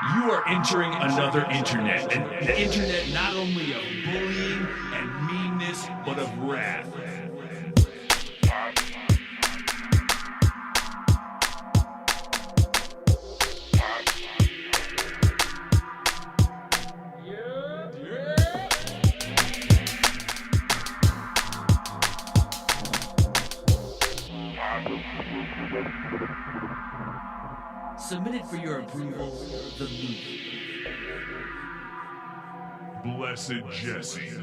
You are entering another internet, and the internet not only of bullying and meanness, but of wrath. Submitted for your approval, the movie. Blessed Jesse.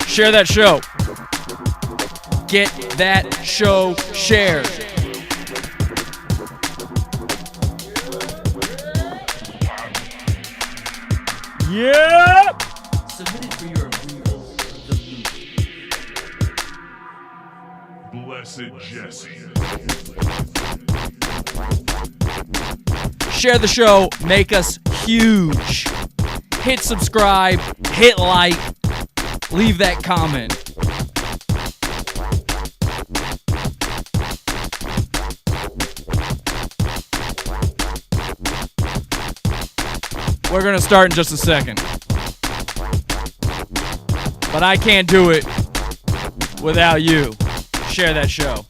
Share that show. Get that show shared. Yep. Submitted for your approval, the movie. Blessed Jesse. Share the show. Make us huge. Hit subscribe. Hit like. Leave that comment. We're going to start in just a second. But I can't do it without you. Share that show.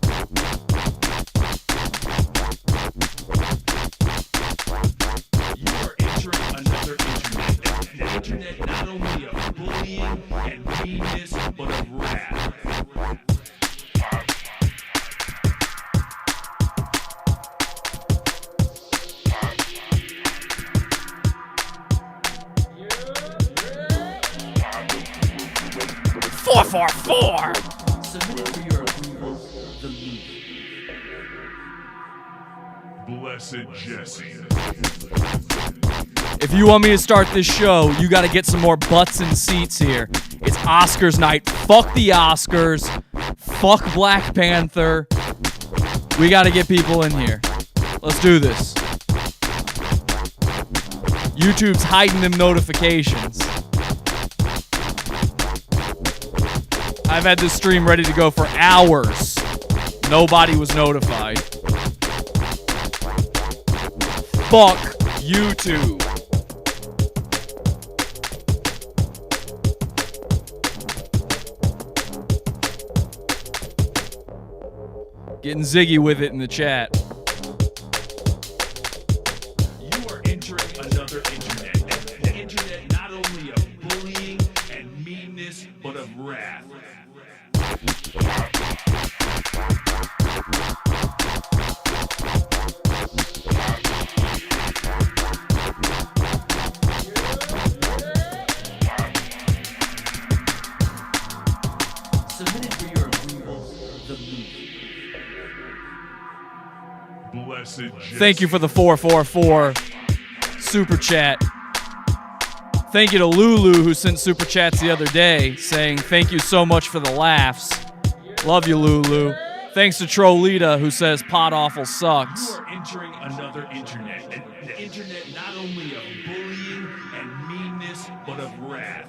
You are entering another internet. The internet not only of bullying and meanness, but of wrath. Four, four, four. Submitted for your approval, the movie. Blessed Jesse. If you want me to start this show, you got to get some more butts and seats here. It's Oscars night. Fuck the Oscars. Fuck Black Panther. We got to get people in here. Let's do this. YouTube's hiding them notifications. I've had this stream ready to go for hours. Nobody was notified. Fuck YouTube. Getting ziggy with it in the chat. You are entering another internet. The internet not only of bullying and meanness, but of wrath. Submitted for your approval, the movie. Blessed Jesse. Thank you for the 444 super chat. Thank you to Lulu, who sent super chats the other day saying thank you so much for the laughs. Love you, Lulu. Thanks to Trollita, who says Pod Awful sucks. You are entering another internet. The internet not only of bullying and meanness, but of wrath.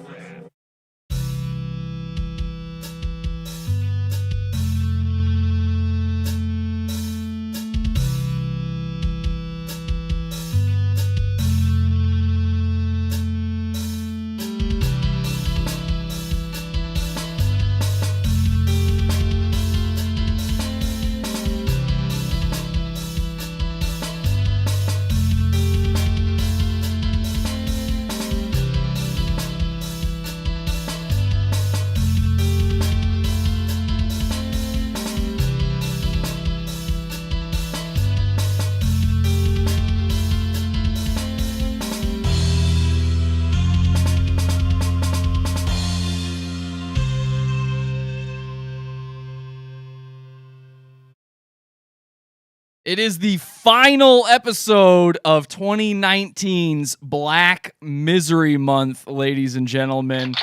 It is the final episode of 2019's Black Misery Month, ladies and gentlemen.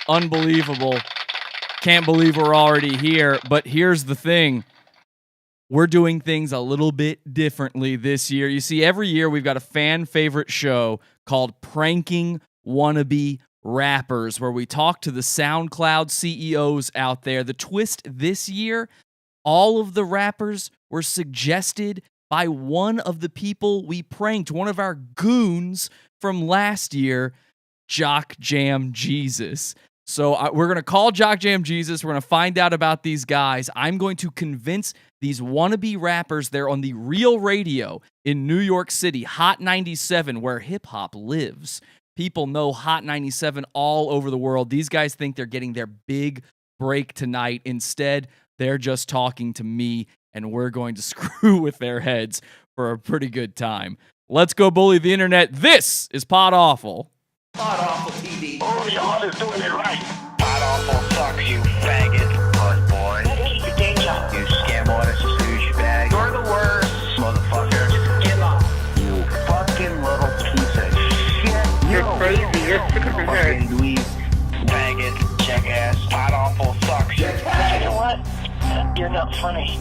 Unbelievable. Can't believe we're already here, but here's the thing. We're doing things a little bit differently this year. You see, every year we've got a fan favorite show called Pranking Wannabe Rappers, where we talk to the SoundCloud CEOs out there. The twist this year, all of the rappers were suggested by one of the people we pranked, one of our goons from last year, Jock Jam Jesus. So we're going to call Jock Jam Jesus. We're going to find out about these guys. I'm going to convince these wannabe rappers they're on the real radio in New York City, Hot 97, where hip-hop lives. People know Hot 97 all over the world. These guys think they're getting their big break tonight. Instead, they're just talking to me, and we're going to screw with their heads for a pretty good time. Let's go bully the internet. This is Pod Awful. Pod Awful TV. Oh, y'all is doing it right. Pod Awful sucks, you faggot. Bud boy. You scam artist, douchebag. You're the worst, motherfucker. Give up. You fucking little piece of shit. You're crazy. You're sick of your head. Fucking dweeb. Faggot, jackass. Pod Awful sucks. You know what? You're not funny.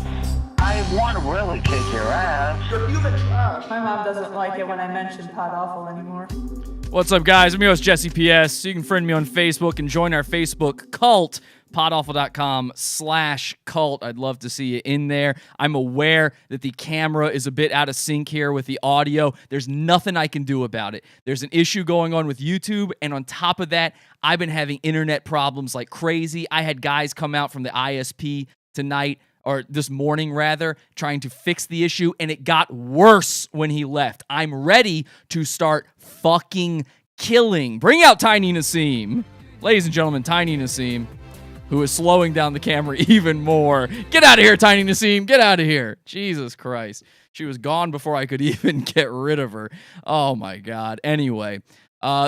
I want to really kick your ass. My mom doesn't like it when I mention Pod Awful anymore. What's up, guys? I'm your host, Jesse PS. You can friend me on Facebook and join our Facebook cult, podawful.com/cult. I'd love to see you in there. I'm aware that the camera is a bit out of sync here with the audio. There's nothing I can do about it. There's an issue going on with YouTube, and on top of that, I've been having internet problems like crazy. I had guys come out from the ISP tonight, or this morning rather, trying to fix the issue, and it got worse when he left. I'm ready to start fucking killing. Bring out Tiny Nassim. Ladies and gentlemen, Tiny Nassim, who is slowing down the camera even more. Get out of here, Tiny Nassim. Get out of here. Jesus Christ. She was gone before I could even get rid of her. Oh, my God. Anyway,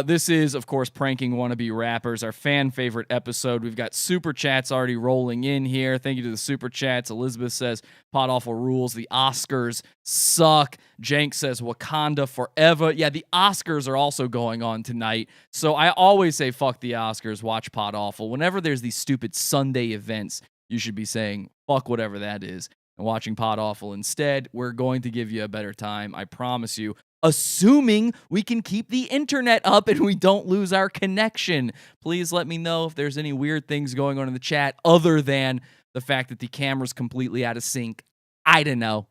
this is, of course, Pranking Wannabe Rappers, our fan favorite episode. We've got super chats already rolling in here. Thank you to the super chats. Elizabeth says, Pod Awful rules. The Oscars suck. Jank says, Wakanda forever. Yeah, the Oscars are also going on tonight. So I always say, fuck the Oscars, watch Pod Awful. Whenever there's these stupid Sunday events, you should be saying, fuck whatever that is, and watching Pod Awful instead. We're going to give you a better time, I promise you. Assuming we can keep the internet up and we don't lose our connection. Please let me know if there's any weird things going on in the chat other than the fact that the camera's completely out of sync. I don't know.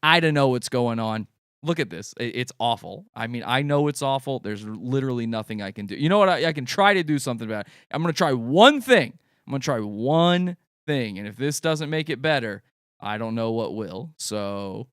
I don't know what's going on. Look at this. It's awful. I mean, I know it's awful. There's literally nothing I can do. You know what? I can try to do something about it. I'm going to try one thing. I'm going to try one thing. And if this doesn't make it better, I don't know what will. So...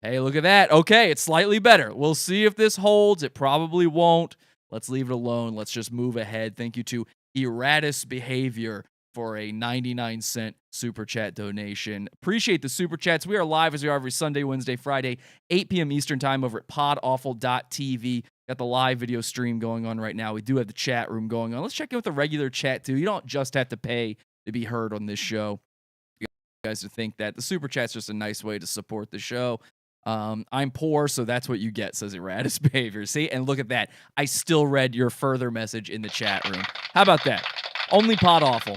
hey, look at that. Okay, it's slightly better. We'll see if this holds. It probably won't. Let's leave it alone. Let's just move ahead. Thank you to Erratus Behavior for a 99-cent super chat donation. Appreciate the super chats. We are live as we are every Sunday, Wednesday, Friday, 8 p.m. Eastern time over at podawful.tv. Got the live video stream going on right now. We do have the chat room going on. Let's check in with the regular chat, too. You don't just have to pay to be heard on this show. You guys to think that the super chat's just a nice way to support the show. I'm poor, so that's what you get, says Erratus Behavior. See, and look at that. I still read your further message in the chat room. How about that? Only Pod Awful.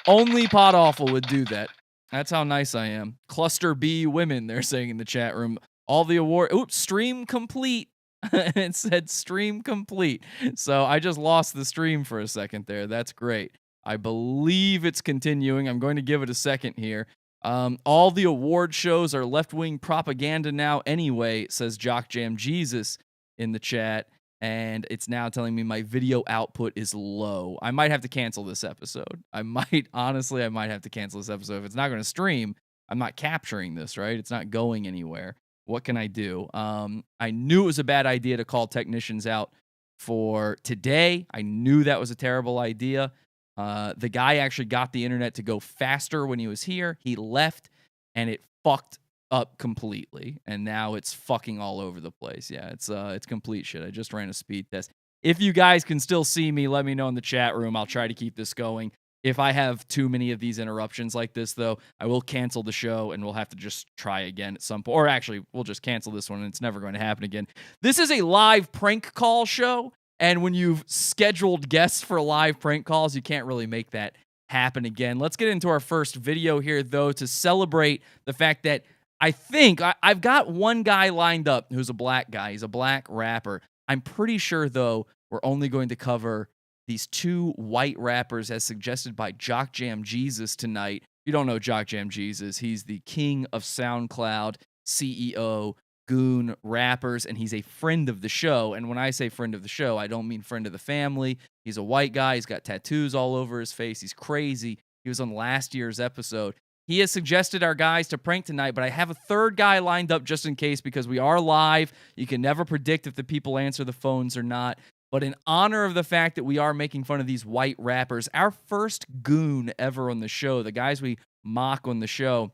Only Pod Awful would do that. That's how nice I am. Cluster B women, they're saying in the chat room. All the award. Oops, stream complete. It said stream complete. So I just lost the stream for a second there. That's great. I believe it's continuing. I'm going to give it a second here. All the award shows are left-wing propaganda now anyway, says Jock Jam Jesus in the chat, and it's now telling me my video output is low. I might have to cancel this episode. I might have to cancel this episode. If it's not going to stream, I'm not capturing this, right? It's not going anywhere. What can I do? I knew it was a bad idea to call technicians out for today. I knew that was a terrible idea. The guy actually got the internet to go faster when he was here. He left, and it fucked up completely. And now it's fucking all over the place. Yeah, it's complete shit. I just ran a speed test. If you guys can still see me, let me know in the chat room. I'll try to keep this going. If I have too many of these interruptions like this, though, I will cancel the show and we'll have to just try again at some point. Or actually, we'll just cancel this one and it's never going to happen again. This is a live prank call show. And when you've scheduled guests for live prank calls, you can't really make that happen again. Let's get into our first video here, though, to celebrate the fact that I think I've got one guy lined up who's a black guy. He's a black rapper. I'm pretty sure, though, we're only going to cover these two white rappers as suggested by Jock Jam Jesus tonight. If you don't know Jock Jam Jesus, he's the king of SoundCloud, CEO, goon rappers, and he's a friend of the show. And when I say friend of the show, I don't mean friend of the family. He's a white guy. He's got tattoos all over his face. He's crazy. He was on last year's episode. He has suggested our guys to prank tonight, but I have a third guy lined up just in case because we are live. You can never predict if the people answer the phones or not. But in honor of the fact that we are making fun of these white rappers, our first goon ever on the show, the guys we mock on the show,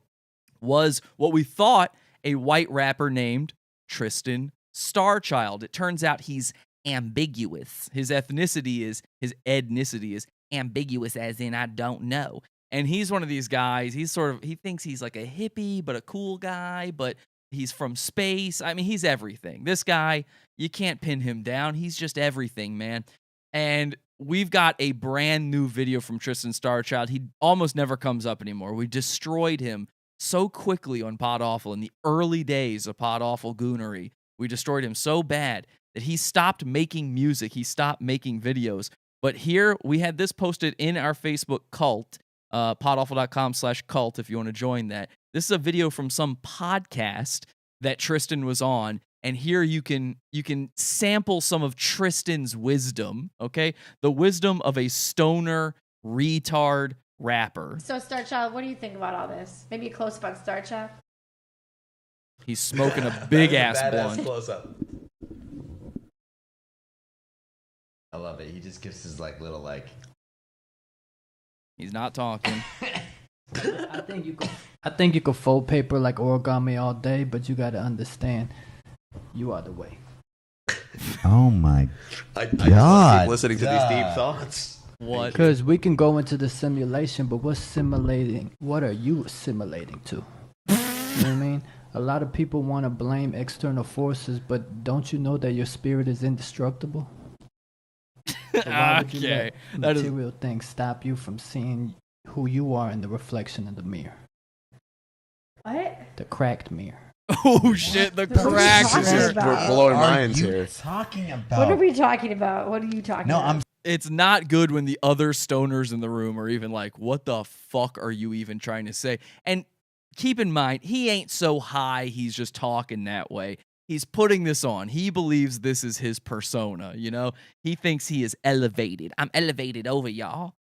was what we thought a white rapper named Tristan Starchild. It turns out he's ambiguous. His ethnicity is ambiguous, as in I don't know. And he's one of these guys, he thinks he's like a hippie, but a cool guy, but he's from space. I mean, he's everything. This guy, you can't pin him down. He's just everything, man. And we've got a brand new video from Tristan Starchild. He almost never comes up anymore. We destroyed him so quickly on Pod Awful in the early days of Pod Awful goonery. We destroyed him so bad that he stopped making music. He stopped making videos. But here, we had this posted in our Facebook cult, podawful.com/cult if you want to join that. This is a video from some podcast that Tristan was on, and here you can sample some of Tristan's wisdom, okay? The wisdom of a stoner retard rapper. So, Starchild, what do you think about all this? Maybe a close-up on Starchild? He's smoking a big-ass blunt. Close-up. I love it. He just gives his little He's not talking. I think you could fold paper like origami all day, but you gotta understand, you are the way. Oh my I God. keep listening to these deep thoughts. What? Because we can go into the simulation, but what's simulating? What are you assimilating to? You know what I mean? A lot of people want to blame external forces, but don't you know that your spirit is indestructible? So why would you let material things stop you from seeing who you are in the reflection of the mirror? What? The cracked mirror. Oh shit, the crack. We're blowing minds here. Talking about? What are we talking about? What are you talking about? It's not good when the other stoners in the room are even like, what the fuck are you even trying to say? And keep in mind, he ain't so high, he's just talking that way. He's putting this on. He believes this is his persona, you know? He thinks he is elevated. I'm elevated over y'all.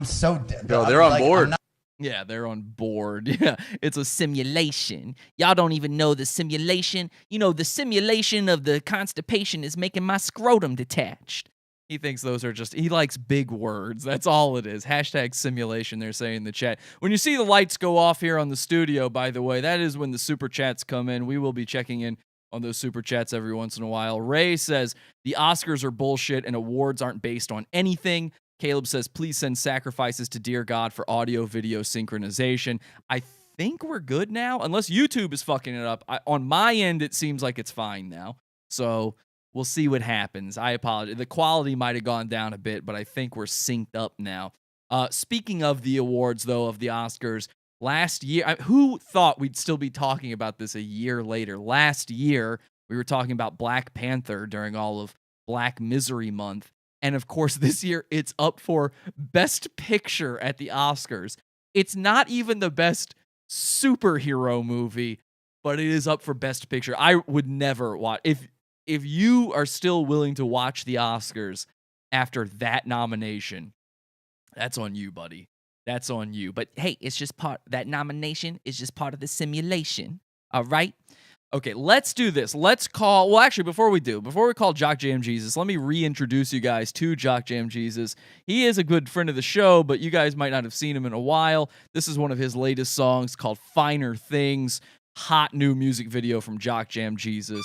Bro, they're on board. Yeah, they're on board. Yeah, it's a simulation. Y'all don't even know the simulation. You know, the simulation of the constipation is making my scrotum detached. He thinks those are just, he likes big words. That's all it is. Hashtag simulation, they're saying in the chat. When you see the lights go off here on the studio, by the way, that is when the super chats come in. We will be checking in on those super chats every once in a while. Ray says, the Oscars are bullshit and awards aren't based on anything. Caleb says, please send sacrifices to dear God for audio-video synchronization. I think we're good now, unless YouTube is fucking it up. On my end, it seems like it's fine now. So we'll see what happens. I apologize. The quality might have gone down a bit, but I think we're synced up now. Speaking of the awards, though, of the Oscars, last year, who thought we'd still be talking about this a year later? Last year, we were talking about Black Panther during all of Black Misery Month. And of course, this year, it's up for Best Picture at the Oscars. It's not even the best superhero movie, but it is up for Best Picture. I would never watch. If you are still willing to watch the Oscars after that nomination, that's on you, buddy. That's on you. But hey, it's just that nomination is just part of the simulation. All right? Okay, let's do this. Let's call, well, actually, before we call Jock Jam Jesus, let me reintroduce you guys to Jock Jam Jesus. He is a good friend of the show, but you guys might not have seen him in a while. This is one of his latest songs called Finer Things. Hot new music video from Jock Jam Jesus.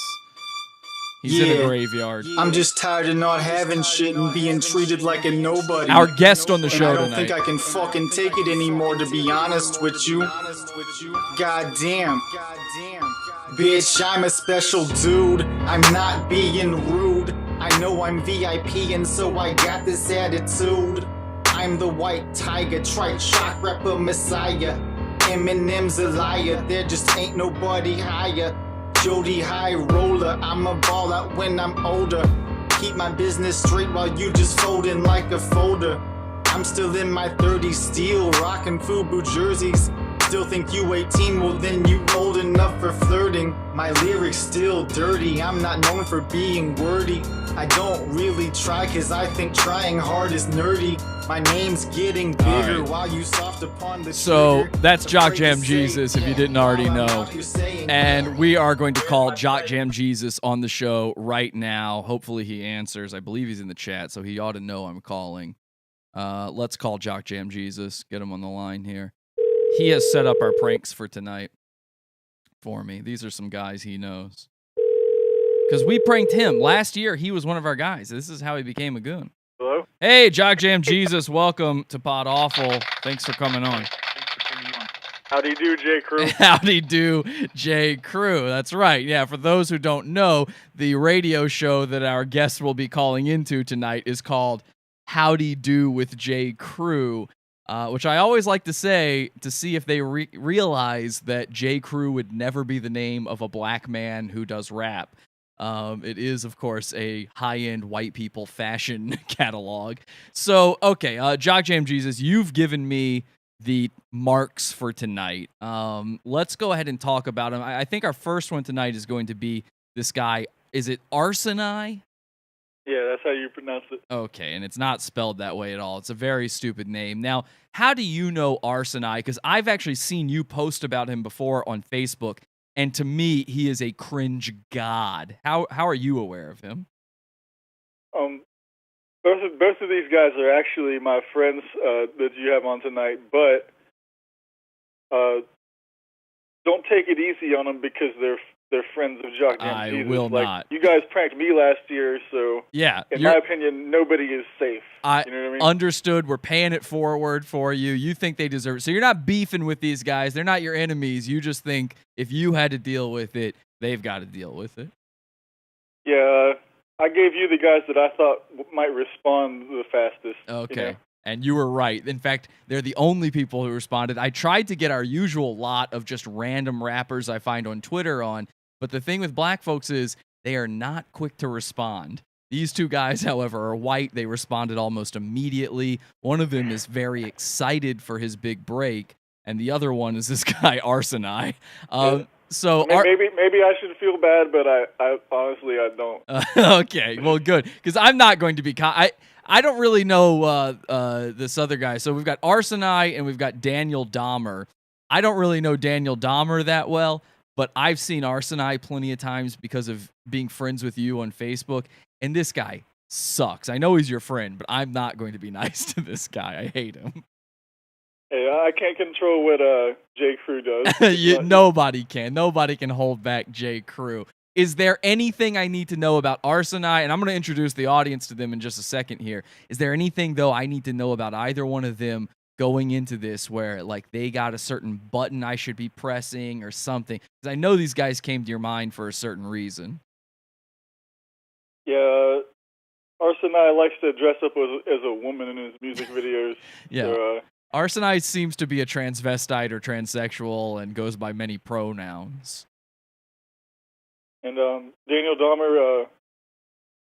He's in a graveyard. I'm just tired of not having shit and being treated like a nobody. Our guest on the show I don't tonight. think I can fucking take it anymore, to be honest with you. Goddamn. Bitch, I'm a special dude. I'm not being rude. I know I'm VIP and so I got this attitude. I'm the white tiger, trite shock rapper messiah. Eminem's a liar, there just ain't nobody higher. Jody High Roller, I'm a ball out when I'm older. Keep my business straight while you just folding like a folder. I'm still in my 30s, still rocking FUBU jerseys. Still think you 18, well then you old enough for flirting. My lyrics still dirty, I'm not known for being wordy. I don't really try cause I think trying hard is nerdy. My name's getting bigger while you soft upon the So trigger. that's Jock Jam Jesus, if you didn't already know. And we are going to call Jock Jam Jesus on the show right now. Hopefully he answers. I believe he's in the chat, so he ought to know I'm calling. Let's call Jock Jam Jesus. Get him on the line here. He has set up our pranks for tonight for me. These are some guys he knows. Because we pranked him. Last year, he was one of our guys. This is how he became a goon. Hello? Hey, Jock Jam Jesus. Welcome to Pod Awful. Thanks for coming on. Howdy do, J. Crew. Howdy do, J. Crew. That's right. Yeah, for those who don't know, the radio show that our guest will be calling into tonight is called Howdy Do with J. Crew. Which I always like to say to see if they realize that J. Crew would never be the name of a black man who does rap. It is, of course, a high-end white people fashion catalog. So, okay, Jock Jam Jesus, you've given me the marks for tonight. Let's go ahead and talk about him. I think our first one tonight is going to be this guy. Is it Arsonai? Yeah, that's how you pronounce it. Okay, and it's not spelled that way at all. It's a very stupid name. Now, how do you know Arsonai? Because I've actually seen you post about him before on Facebook, and to me, he is a cringe god. How are you aware of him? Both of these guys are actually my friends that you have on tonight, but don't take it easy on them because they're friends of Jock Jam Jesus. I will not. You guys pranked me last year, so yeah, in my opinion, nobody is safe. You know what I mean? Understood. We're paying it forward for you. You think they deserve it. So you're not beefing with these guys. They're not your enemies. You just think if you had to deal with it, they've got to deal with it. Yeah, I gave you the guys that I thought might respond the fastest. Okay. You know? And you were right. In fact, they're the only people who responded. I tried to get our usual lot of just random rappers I find on Twitter on, but the thing with black folks is they are not quick to respond. These two guys, however, are white. They responded almost immediately. One of them is very excited for his big break, and the other one is this guy, Arsonai. So maybe I should feel bad, but I honestly I don't. Okay, well, good, because I'm not going to be. I don't really know this other guy. So we've got Arsonai and we've got Daniel Dahmer. I don't really know Daniel Dahmer that well, but I've seen Arsonai plenty of times because of being friends with you on Facebook, and this guy sucks. I know he's your friend, but I'm not going to be nice to this guy. I hate him. Hey, I can't control what J. Crew does. Nobody can. Nobody can hold back J. Crew. Is there anything I need to know about Arsonai? And I'm going to introduce the audience to them in just a second here. Is there anything, though, I need to know about either one of them going into this where, like, they got a certain button I should be pressing or something? Because I know these guys came to your mind for a certain reason. Yeah, Arsonai likes to dress up as a woman in his music videos. Yeah. So, Arsonai seems to be a transvestite or transsexual and goes by many pronouns. And Daniel Dahmer,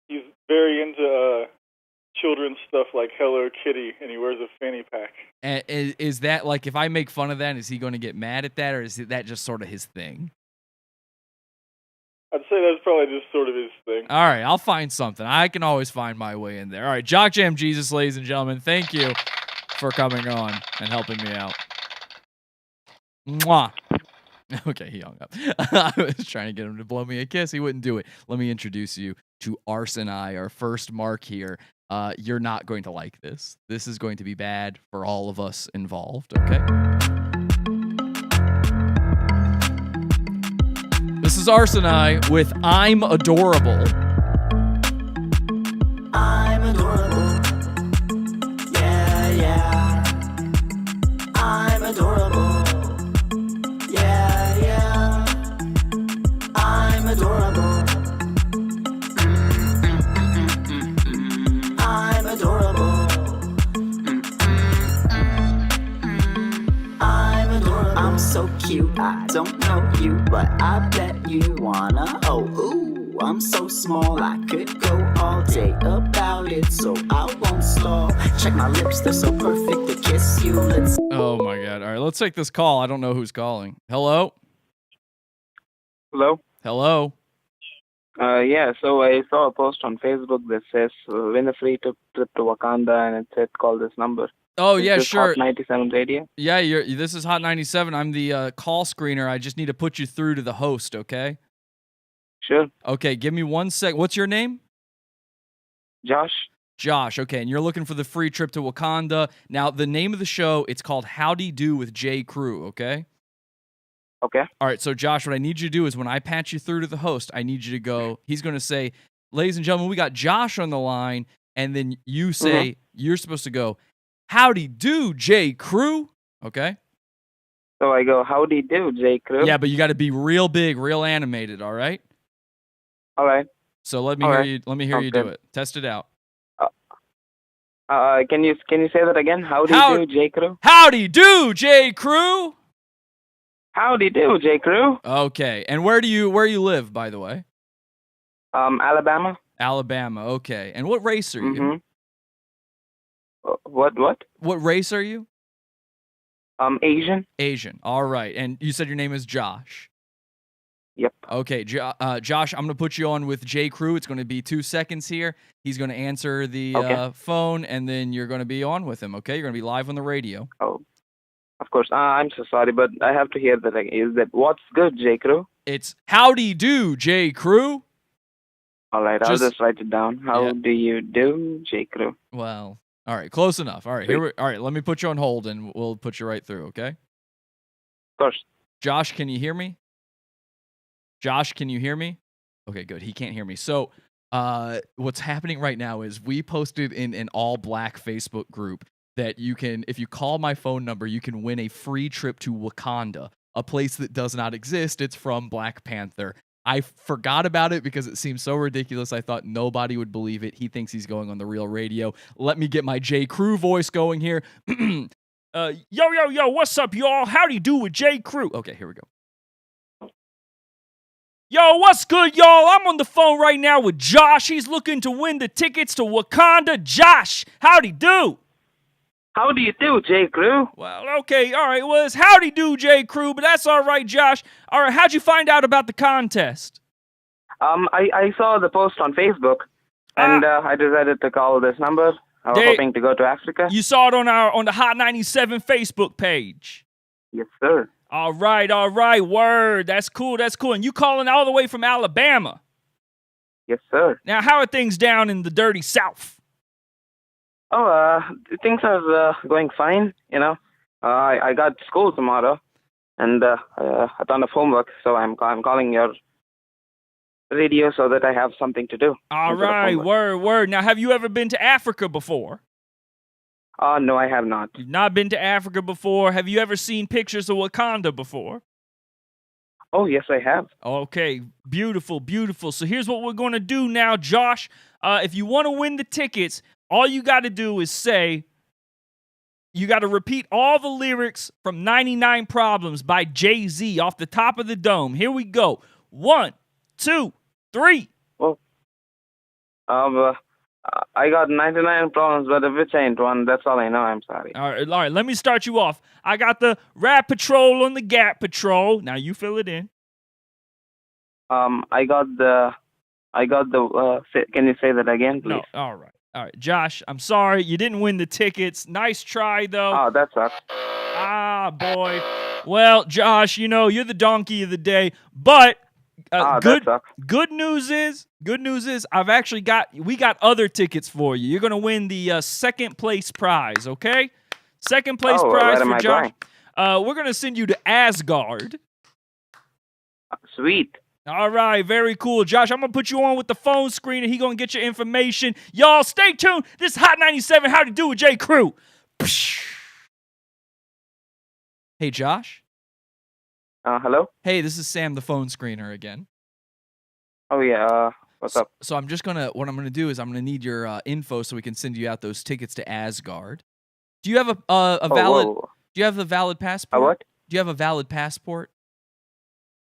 he's very into children's stuff like Hello Kitty, and he wears a fanny pack. And is that, like, if I make fun of that, is he going to get mad at that, or is that just sort of his thing? I'd say that's probably just sort of his thing. All right, I'll find something. I can always find my way in there. All right, Jock Jam Jesus, ladies and gentlemen, thank you for coming on and helping me out. Mwah. Okay, he hung up. I was trying to get him to blow me a kiss. He wouldn't do it. Let me introduce you to Arsonai, our first mark here. You're not going to like this. This is going to be bad for all of us involved, okay? This is Arsonai with I'm Adorable. I'm so cute. I don't know you, but I bet you wanna. Oh, ooh, I'm so small. I could go all day about it, so I won't stall. Check my lips, they're so perfect to kiss you. Let's. Oh my God. All right, let's take this call. I don't know who's calling. Hello? Hello? Hello? Yeah, so I saw a post on Facebook that says win a free trip to Wakanda, and it said call this number. Oh, Is yeah, this sure. Hot 97 Radio? Yeah, this is Hot 97. I'm the call screener. I just need to put you through to the host, okay? Sure. Okay, give me 1 sec. What's your name? Josh? Josh, okay, and you're looking for the free trip to Wakanda. Now, the name of the show, it's called Howdy Do with J. Crew, okay? Okay. All right, so Josh, what I need you to do is when I patch you through to the host, I need you to go, he's going to say, ladies and gentlemen, we got Josh on the line, and then you say, you're supposed to go, howdy do, J. Crew, okay? So I go, howdy do, J. Crew? Yeah, but you got to be real big, real animated, all right? All right. So let me All hear right. you. Let me hear Sounds you do good. it. Test it out. Can you say that again? Howdy do, J. Crew? Howdy do, J. Crew. Howdy do, J. Crew? Okay, and where do you live, by the way? Alabama. Alabama. Okay, and what race are you? What? What race are you? Asian. Asian. All right, and you said your name is Josh. Yep. Okay, Josh, I'm going to put you on with J. Crew. It's going to be 2 seconds here. He's going to answer the phone, and then you're going to be on with him, okay? You're going to be live on the radio. Oh, of course. I'm so sorry, but I have to hear that. Is that what's good, J. Crew? It's howdy do, J. Crew. All right, I'll just write it down. How do you do, J. Crew? Well, all right, close enough. All right, all right, let me put you on hold, and we'll put you right through, okay? Of course. Josh, can you hear me? Josh, can you hear me? Okay, good. He can't hear me. So what's happening right now is we posted in an all-black Facebook group that you can, if you call my phone number, you can win a free trip to Wakanda, a place that does not exist. It's from Black Panther. I forgot about it because it seems so ridiculous. I thought nobody would believe it. He thinks he's going on the real radio. Let me get my J. Crew voice going here. Yo, what's up, y'all? Howdy do with J. Crew. Okay, here we go. Yo, what's good, y'all? I'm on the phone right now with Josh. He's looking to win the tickets to Wakanda. Josh, howdy do. How do you do, J. Crew? Well, okay, all right. Well, it's howdy do, J. Crew, but that's all right, Josh. All right, how'd you find out about the contest? I saw the post on Facebook, and I decided to call this number. I was hoping to go to Africa. You saw it on the Hot 97 Facebook page. Yes, sir. All right, word. That's cool. And you calling all the way from Alabama? Yes, sir. Now, how are things down in the dirty South? Oh, things are going fine, you know. I got school tomorrow, and a ton of homework, so I'm calling your radio so that I have something to do. All right, word. Now, have you ever been to Africa before? No, I have not. You've not been to Africa before. Have you ever seen pictures of Wakanda before? Oh, yes, I have. Okay, beautiful. So here's what we're going to do now, Josh. If you want to win the tickets, all you got to do is say, you got to repeat all the lyrics from 99 Problems by Jay-Z off the top of the dome. Here we go. 1, 2, 3. Well, I got 99 problems, but if it ain't one, that's all I know. I'm sorry. All right. Let me start you off. I got the Rat Patrol on the Gap Patrol. Now you fill it in. I got the. Can you say that again, please? No. All right. Josh, I'm sorry. You didn't win the tickets. Nice try, though. Oh, that sucks. Ah, boy. Well, Josh, you know, you're the donkey of the day, but good news is we got other tickets for you. You're going to win the second place prize, okay? Second place prize for Josh. We're going to send you to Asgard. Sweet. All right, very cool. Josh, I'm going to put you on with the phone screen, and he's going to get your information. Y'all, stay tuned. This is Hot 97, How to Do with J. Crew. Hey, Josh. Hello? Hey, this is Sam, the phone screener again. Oh, yeah. What's up? So what I'm going to do is I'm going to need your info so we can send you out those tickets to Asgard. Do you have a valid, do you have the valid passport? What? you have a valid passport?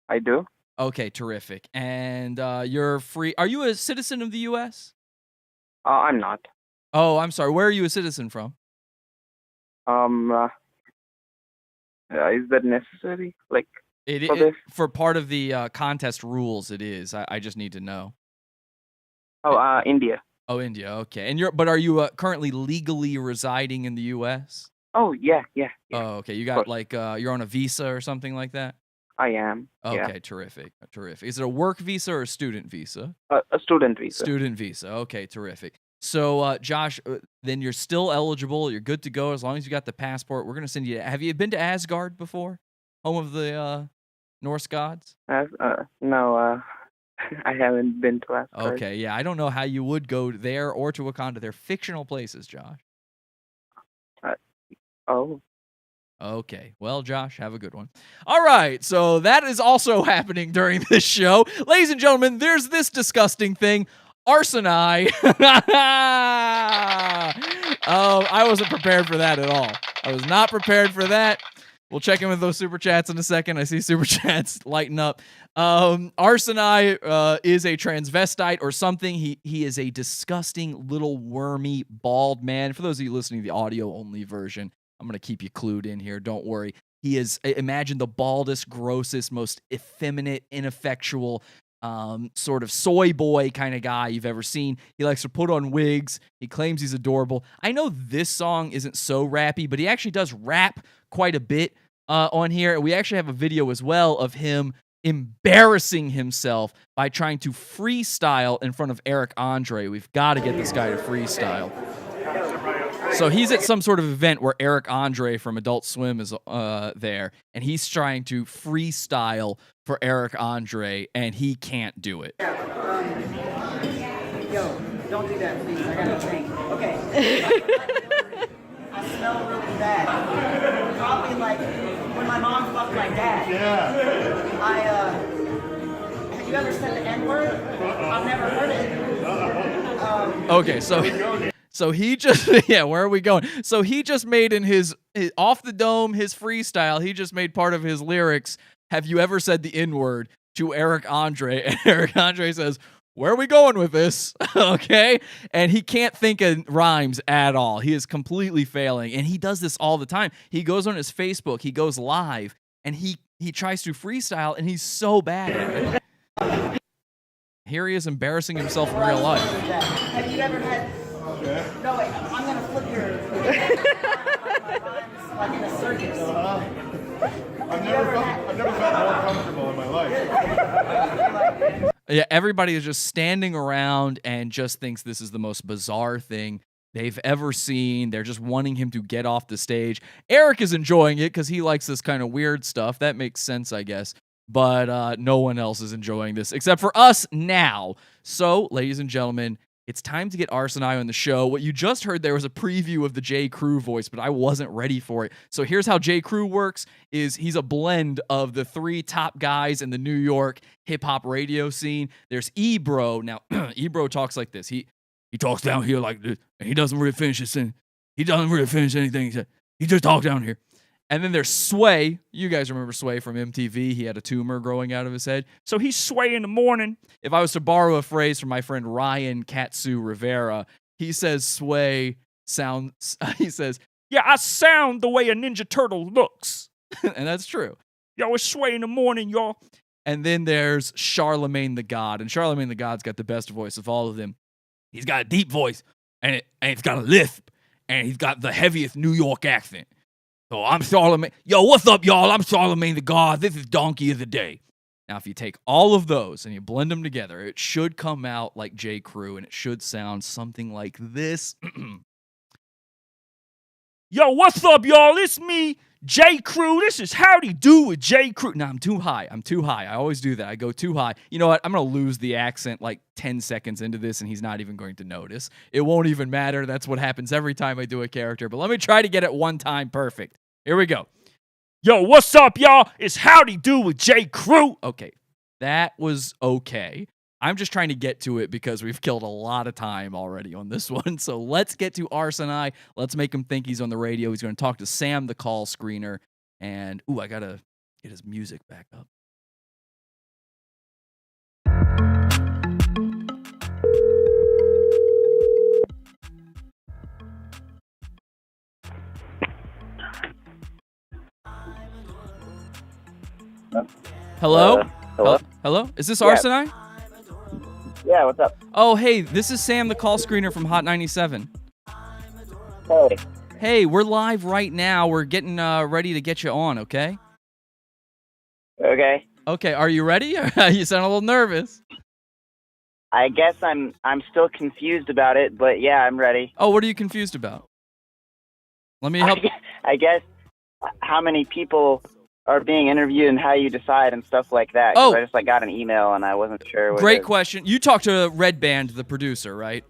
I do. Okay, terrific. And you're free. Are you a citizen of the U.S.? I'm not. Oh, I'm sorry. Where are you a citizen from? Is that necessary? Like, for It this? for part of the contest rules, it is. I just need to know. Oh, India. Oh, India. Okay. And but are you currently legally residing in the U.S.? Oh, yeah. Oh, okay. You got like you're on a visa or something like that? I am. Okay, terrific. Is it a work visa or a student visa? A student visa. Student visa. Okay, terrific. So, Josh, then you're still eligible. You're good to go as long as you got the passport. We're going to send you. Have you been to Asgard before? Home of the Norse gods? No, I haven't been to Asgard. Okay, yeah. I don't know how you would go there or to Wakanda. They're fictional places, Josh. Oh. Okay. Well, Josh, have a good one. All right. So that is also happening during this show. Ladies and gentlemen, there's this disgusting thing. Arseni. I wasn't prepared for that at all. I was not prepared for that. We'll check in with those super chats in a second. I see super chats lighten up. Arseni is a transvestite or something. He is a disgusting little wormy bald man. For those of you listening to the audio only version, I'm going to keep you clued in here. Don't worry. He is, imagine the baldest, grossest, most effeminate, ineffectual, sort of soy boy kind of guy you've ever seen. He likes to put on wigs. He claims he's adorable. I know this song isn't so rappy, but he actually does rap quite a bit on here. We actually have a video as well of him embarrassing himself by trying to freestyle in front of Eric Andre. We've got to get this guy to freestyle. So he's at some sort of event where Eric Andre from Adult Swim is there, and he's trying to freestyle for Eric Andre, and he can't do it. Yo, don't do that, please. I gotta think. Okay. I smell really bad. Probably like when my mom fucked my dad. Yeah. Have you ever said the N-word? I've never heard it. Okay, so he just, yeah, where are we going? So he just made in his off the dome, his freestyle, he just made part of his lyrics, have you ever said the N-word, to Eric Andre? And Eric Andre says, where are we going with this? Okay? And he can't think of rhymes at all. He is completely failing. And he does this all the time. He goes on his Facebook, he goes live, and he tries to freestyle, and he's so bad at it. Here he is embarrassing himself in real life. Have you ever had... No, wait, I'm gonna flip your... like in a circus. I've never felt more comfortable in my life. Yeah, everybody is just standing around and just thinks this is the most bizarre thing they've ever seen. They're just wanting him to get off the stage. Eric is enjoying it because he likes this kind of weird stuff. That makes sense, I guess. But no one else is enjoying this except for us now. So, ladies and gentlemen, it's time to get Arseni on the show. What you just heard there was a preview of the J. Crew voice, but I wasn't ready for it. So here's how J. Crew works: he's a blend of the three top guys in the New York hip-hop radio scene. There's Ebro. Now, Ebro talks like this. He talks down here like this, and he doesn't really finish his sentence. He doesn't really finish anything he said. He just talks down here. And then there's Sway. You guys remember Sway from MTV. He had a tumor growing out of his head. So he's Sway in the morning. If I was to borrow a phrase from my friend Ryan Katsu Rivera, he says Sway sounds, he says, yeah, I sound the way a Ninja Turtle looks. And that's true. Yo, it's Sway in the morning, y'all. And then there's Charlemagne the God. And Charlemagne the God's got the best voice of all of them. He's got a deep voice, and it's got a lisp, and he's got the heaviest New York accent. So I'm Charlemagne. Yo, what's up, y'all? I'm Charlemagne the God. This is Donkey of the Day. Now, if you take all of those and you blend them together, it should come out like J. Crew, and it should sound something like this. Yo, what's up, y'all? It's me, J. Crew. This is Howdy Do with J. Crew. No, I'm too high. I always do that. I go too high. You know what? I'm going to lose the accent like 10 seconds into this, and he's not even going to notice. It won't even matter. That's what happens every time I do a character. But let me try to get it one time perfect. Here we go. Yo, what's up, y'all? It's Howdy Do with J. Crew. Okay, that was okay. I'm just trying to get to it because we've killed a lot of time already on this one. So let's get to Arseni. Let's make him think he's on the radio. He's going to talk to Sam, the call screener, And I gotta get his music back up. Hello? Hello? Hello? Is this Yeah. Arsenai? Yeah, what's up? Oh, hey, this is Sam, the call screener from Hot 97. Hey. Hey, we're live right now. We're getting ready to get you on, okay? Okay. Okay, are you ready? You sound a little nervous. I guess I'm still confused about it, but yeah, I'm ready. Oh, what are you confused about? Let me help. I guess how many people are being interviewed and how you decide and stuff like that. 'Cause I just got an email and I wasn't sure. Great question. You talked to Red Band, the producer, right?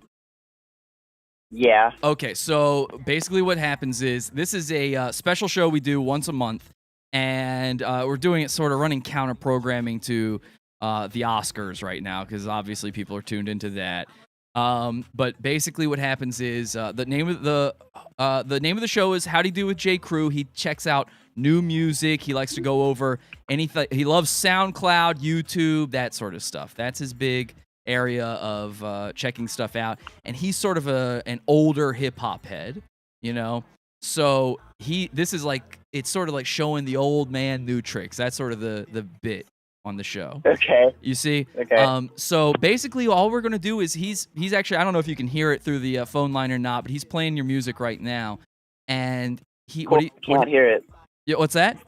Yeah. Okay, so basically what happens is this is a special show we do once a month, and we're doing it sort of running counter programming to the Oscars right now because obviously people are tuned into that. But basically what happens is the name of the show is How'd He Do with J. Crew. He checks out new music. He likes to go over anything. He loves SoundCloud, YouTube, that sort of stuff. That's his big area of checking stuff out. And he's sort of an older hip hop head, you know. So this is like, it's sort of like showing the old man new tricks. That's sort of the bit on the show. Okay. You see? Okay. So basically all we're going to do is he's actually, I don't know if you can hear it through the phone line or not, but he's playing your music right now. And can't hear it. Yeah, what's that?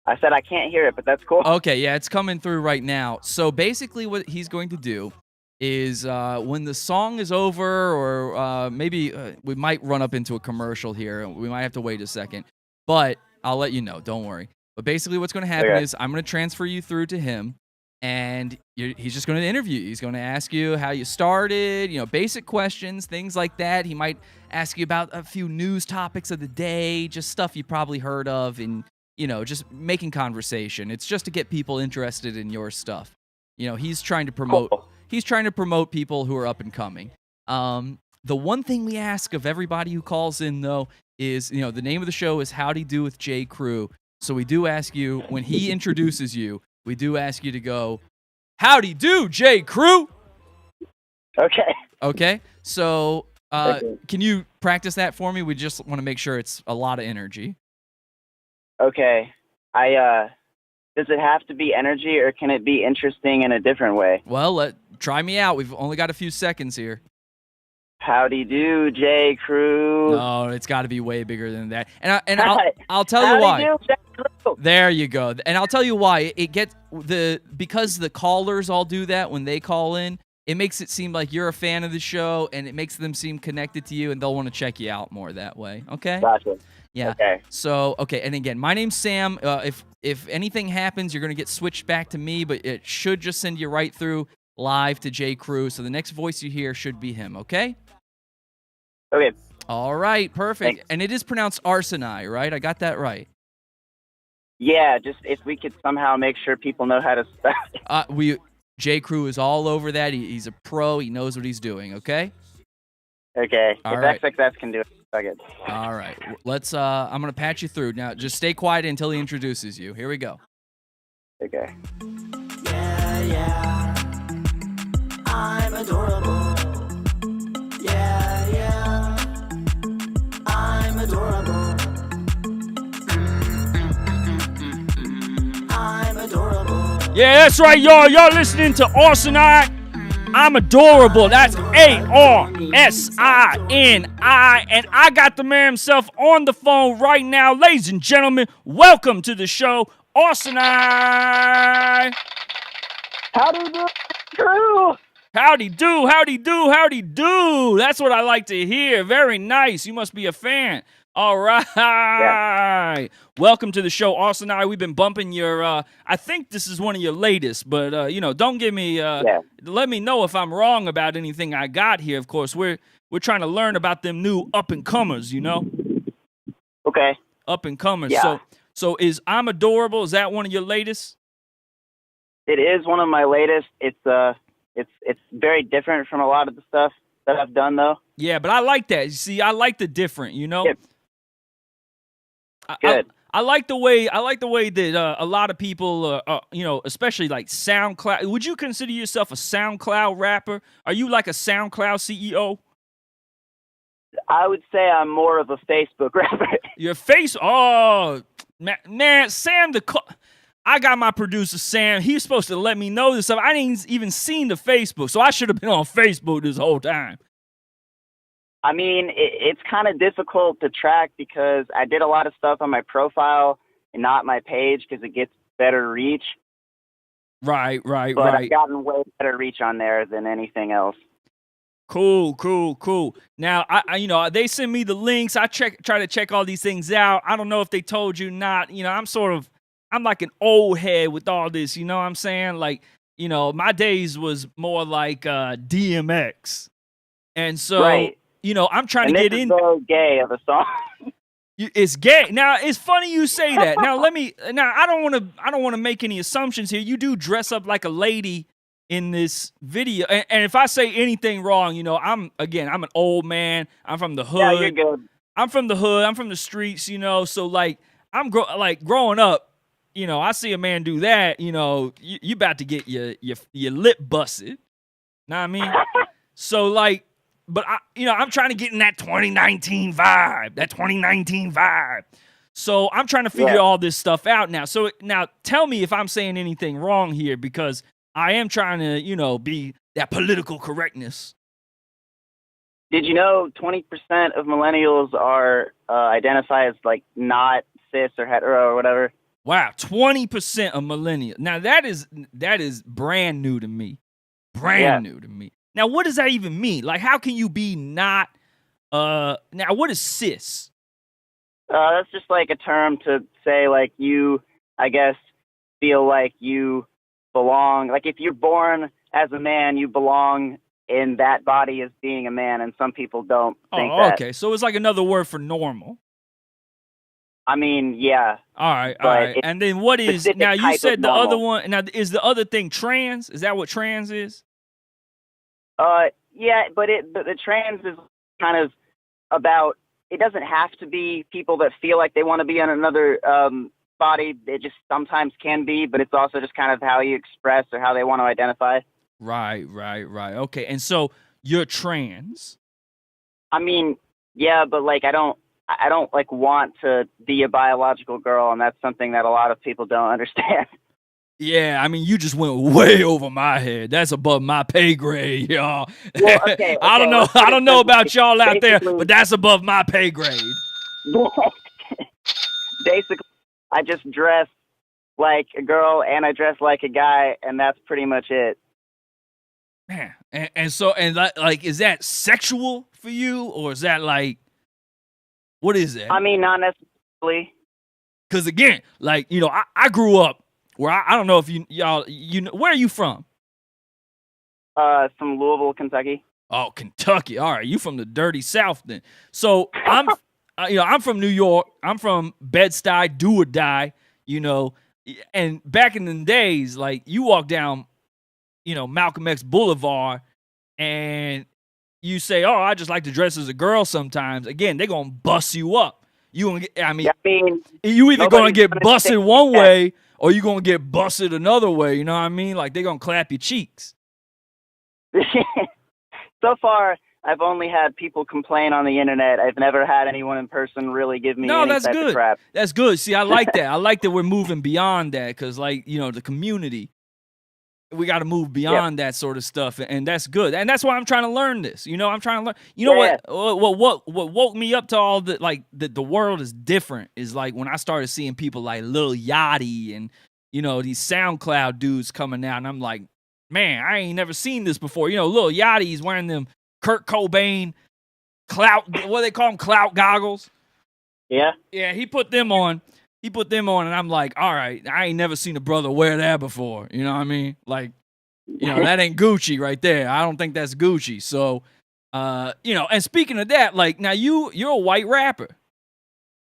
I said I can't hear it, but that's cool. Okay, yeah, it's coming through right now. So basically what he's going to do is when the song is over, or maybe we might run up into a commercial here. We might have to wait a second. But I'll let you know. Don't worry. But basically what's going to happen is I'm going to transfer you through to him, and he's just going to interview you. He's going to ask you how you started, basic questions, things like that. He might ask you about a few news topics of the day, just stuff you probably heard of, and, just making conversation. It's just to get people interested in your stuff. He's trying to promote people who are up and coming. The one thing we ask of everybody who calls in, though, is, the name of the show is How'd He Do with J. Crew. So we do ask you, when he introduces you, we do ask you to go, "Howdy do, J. Crew." Okay. Okay. So can you practice that for me? We just want to make sure it's a lot of energy. Okay. Does it have to be energy, or can it be interesting in a different way? Well, try me out. We've only got a few seconds here. Howdy do, J. Crew. No, it's got to be way bigger than that. And I'll tell you why. Do, J. Crew. There you go. And I'll tell you why. Because the callers all do that when they call in. It makes it seem like you're a fan of the show, and it makes them seem connected to you, and they'll want to check you out more that way. Okay? Gotcha. Yeah. Okay. So, okay, and again, my name's Sam. If anything happens, you're going to get switched back to me, but it should just send you right through live to J. Crew. So the next voice you hear should be him, okay? Okay. All right, perfect. Thanks. And it is pronounced Arsenai, right? I got that right. Yeah, just if we could somehow make sure people know how to spell it. J. Crew is all over that. He's a pro. He knows what he's doing, okay? Okay. All if right. XXS can do it, fuck it. All right. I'm going to patch you through. Now, just stay quiet until he introduces you. Here we go. Okay. Yeah, I'm adorable. Yeah, I'm adorable. I'm adorable. Yeah, that's right, y'all. Y'all listening to Arsenai. I'm adorable. That's ARSINI. And I got the man himself on the phone right now. Ladies and gentlemen, welcome to the show, Arsenai. Howdy do, Crew. Howdy do, howdy do, howdy do. That's what I like to hear. Very nice. You must be a fan. All right. Yeah. Welcome to the show, Arsenai. We've been bumping your, I think this is one of your latest, but, don't give me, let me know if I'm wrong about anything I got here. Of course, we're trying to learn about them new up-and-comers, Okay. Up-and-comers. Yeah. So is I'm Adorable, is that one of your latest? It is one of my latest. It's very different from a lot of the stuff that I've done, though. Yeah, but I like that. You see, I like the different, Good. I like the way that a lot of people, especially like SoundCloud. Would you consider yourself a SoundCloud rapper? Are you like a SoundCloud CEO? I would say I'm more of a Facebook rapper. Your face, oh man, Sam I got my producer Sam. He's supposed to let me know this stuff. I didn't even seen the Facebook, so I should have been on Facebook this whole time. I mean, it's kind of difficult to track because I did a lot of stuff on my profile and not my page because it gets better reach. Right. But I've gotten way better reach on there than anything else. Cool. Now, I they send me the links. I try to check all these things out. I don't know if they told you not. I'm like an old head with all this. You know what I'm saying? Like, my days was more like DMX, and so right. I'm trying and to this get is in. So gay of a song. It's gay. Now it's funny you say that. Now I don't want to make any assumptions here. You do dress up like a lady in this video, and if I say anything wrong, I'm an old man. I'm from the hood. Yeah, you're good. I'm from the hood. I'm from the streets. So like growing up, I see a man do that. You about to get your lip busted. Know what I mean? So like, but I'm trying to get in that 2019 vibe. So I'm trying to figure all this stuff out now. So now tell me if I'm saying anything wrong here, because I am trying to, be that political correctness. Did you know 20% of millennials are identify as like not cis or hetero or whatever? Wow, 20% of millennials. Now that is brand new to me. New to me. Now what does that even mean? Like, how can you be not? Now what is cis? That's just like a term to say like you, I guess, feel like you belong. Like if you're born as a man, you belong in that body as being a man, and some people don't think that. Okay, so it's like another word for normal. I mean, yeah. All right. And then what is, now you said the other one, now is the other thing trans? Is that what trans is? Yeah, but the trans is kind of about, it doesn't have to be people that feel like they want to be in another body. It just sometimes can be, but it's also just kind of how you express or how they want to identify. Right. Okay, and so you're trans. I mean, yeah, but like I don't like want to be a biological girl, and that's something that a lot of people don't understand. Yeah, I mean, you just went way over my head. That's above my pay grade, y'all. Well, okay, I don't know about y'all out there, but that's above my pay grade. Basically, I just dress like a girl and I dress like a guy, and that's pretty much it. Man, and like, is that sexual for you, or is that like, what is that? I mean, not necessarily. Because again, like, I grew up where I don't know if y'all know, where are you from? From Louisville, Kentucky. Oh, Kentucky. All right, you from the dirty South then. So I'm, I'm from New York. I'm from Bed-Stuy, do or die. And back in the days, like you walk down, Malcolm X Boulevard, and you say, "Oh, I just like to dress as a girl." Sometimes, again, they're gonna bust you up. You gonna get, you either gonna get busted one way or you gonna get busted another way. You know what I mean? Like they're gonna clap your cheeks. So far, I've only had people complain on the internet. I've never had anyone in person really give me any type of crap. That's good. See, I like that. I like that we're moving beyond that, because, like, the community, we got to move beyond that sort of stuff, and that's good. And that's why I'm trying to learn this. I'm trying to learn. What woke me up to all the, like, the world is different is, like, when I started seeing people like Lil Yachty and, these SoundCloud dudes coming out, and I'm like, man, I ain't never seen this before. Lil Yachty's wearing them Kurt Cobain what they call them, clout goggles. Yeah. Yeah, he put them on, and I'm like, all right, I ain't never seen a brother wear that before. You know what I mean? Like, that ain't Gucci right there. I don't think that's Gucci. So, and speaking of that, like, now you're a white rapper.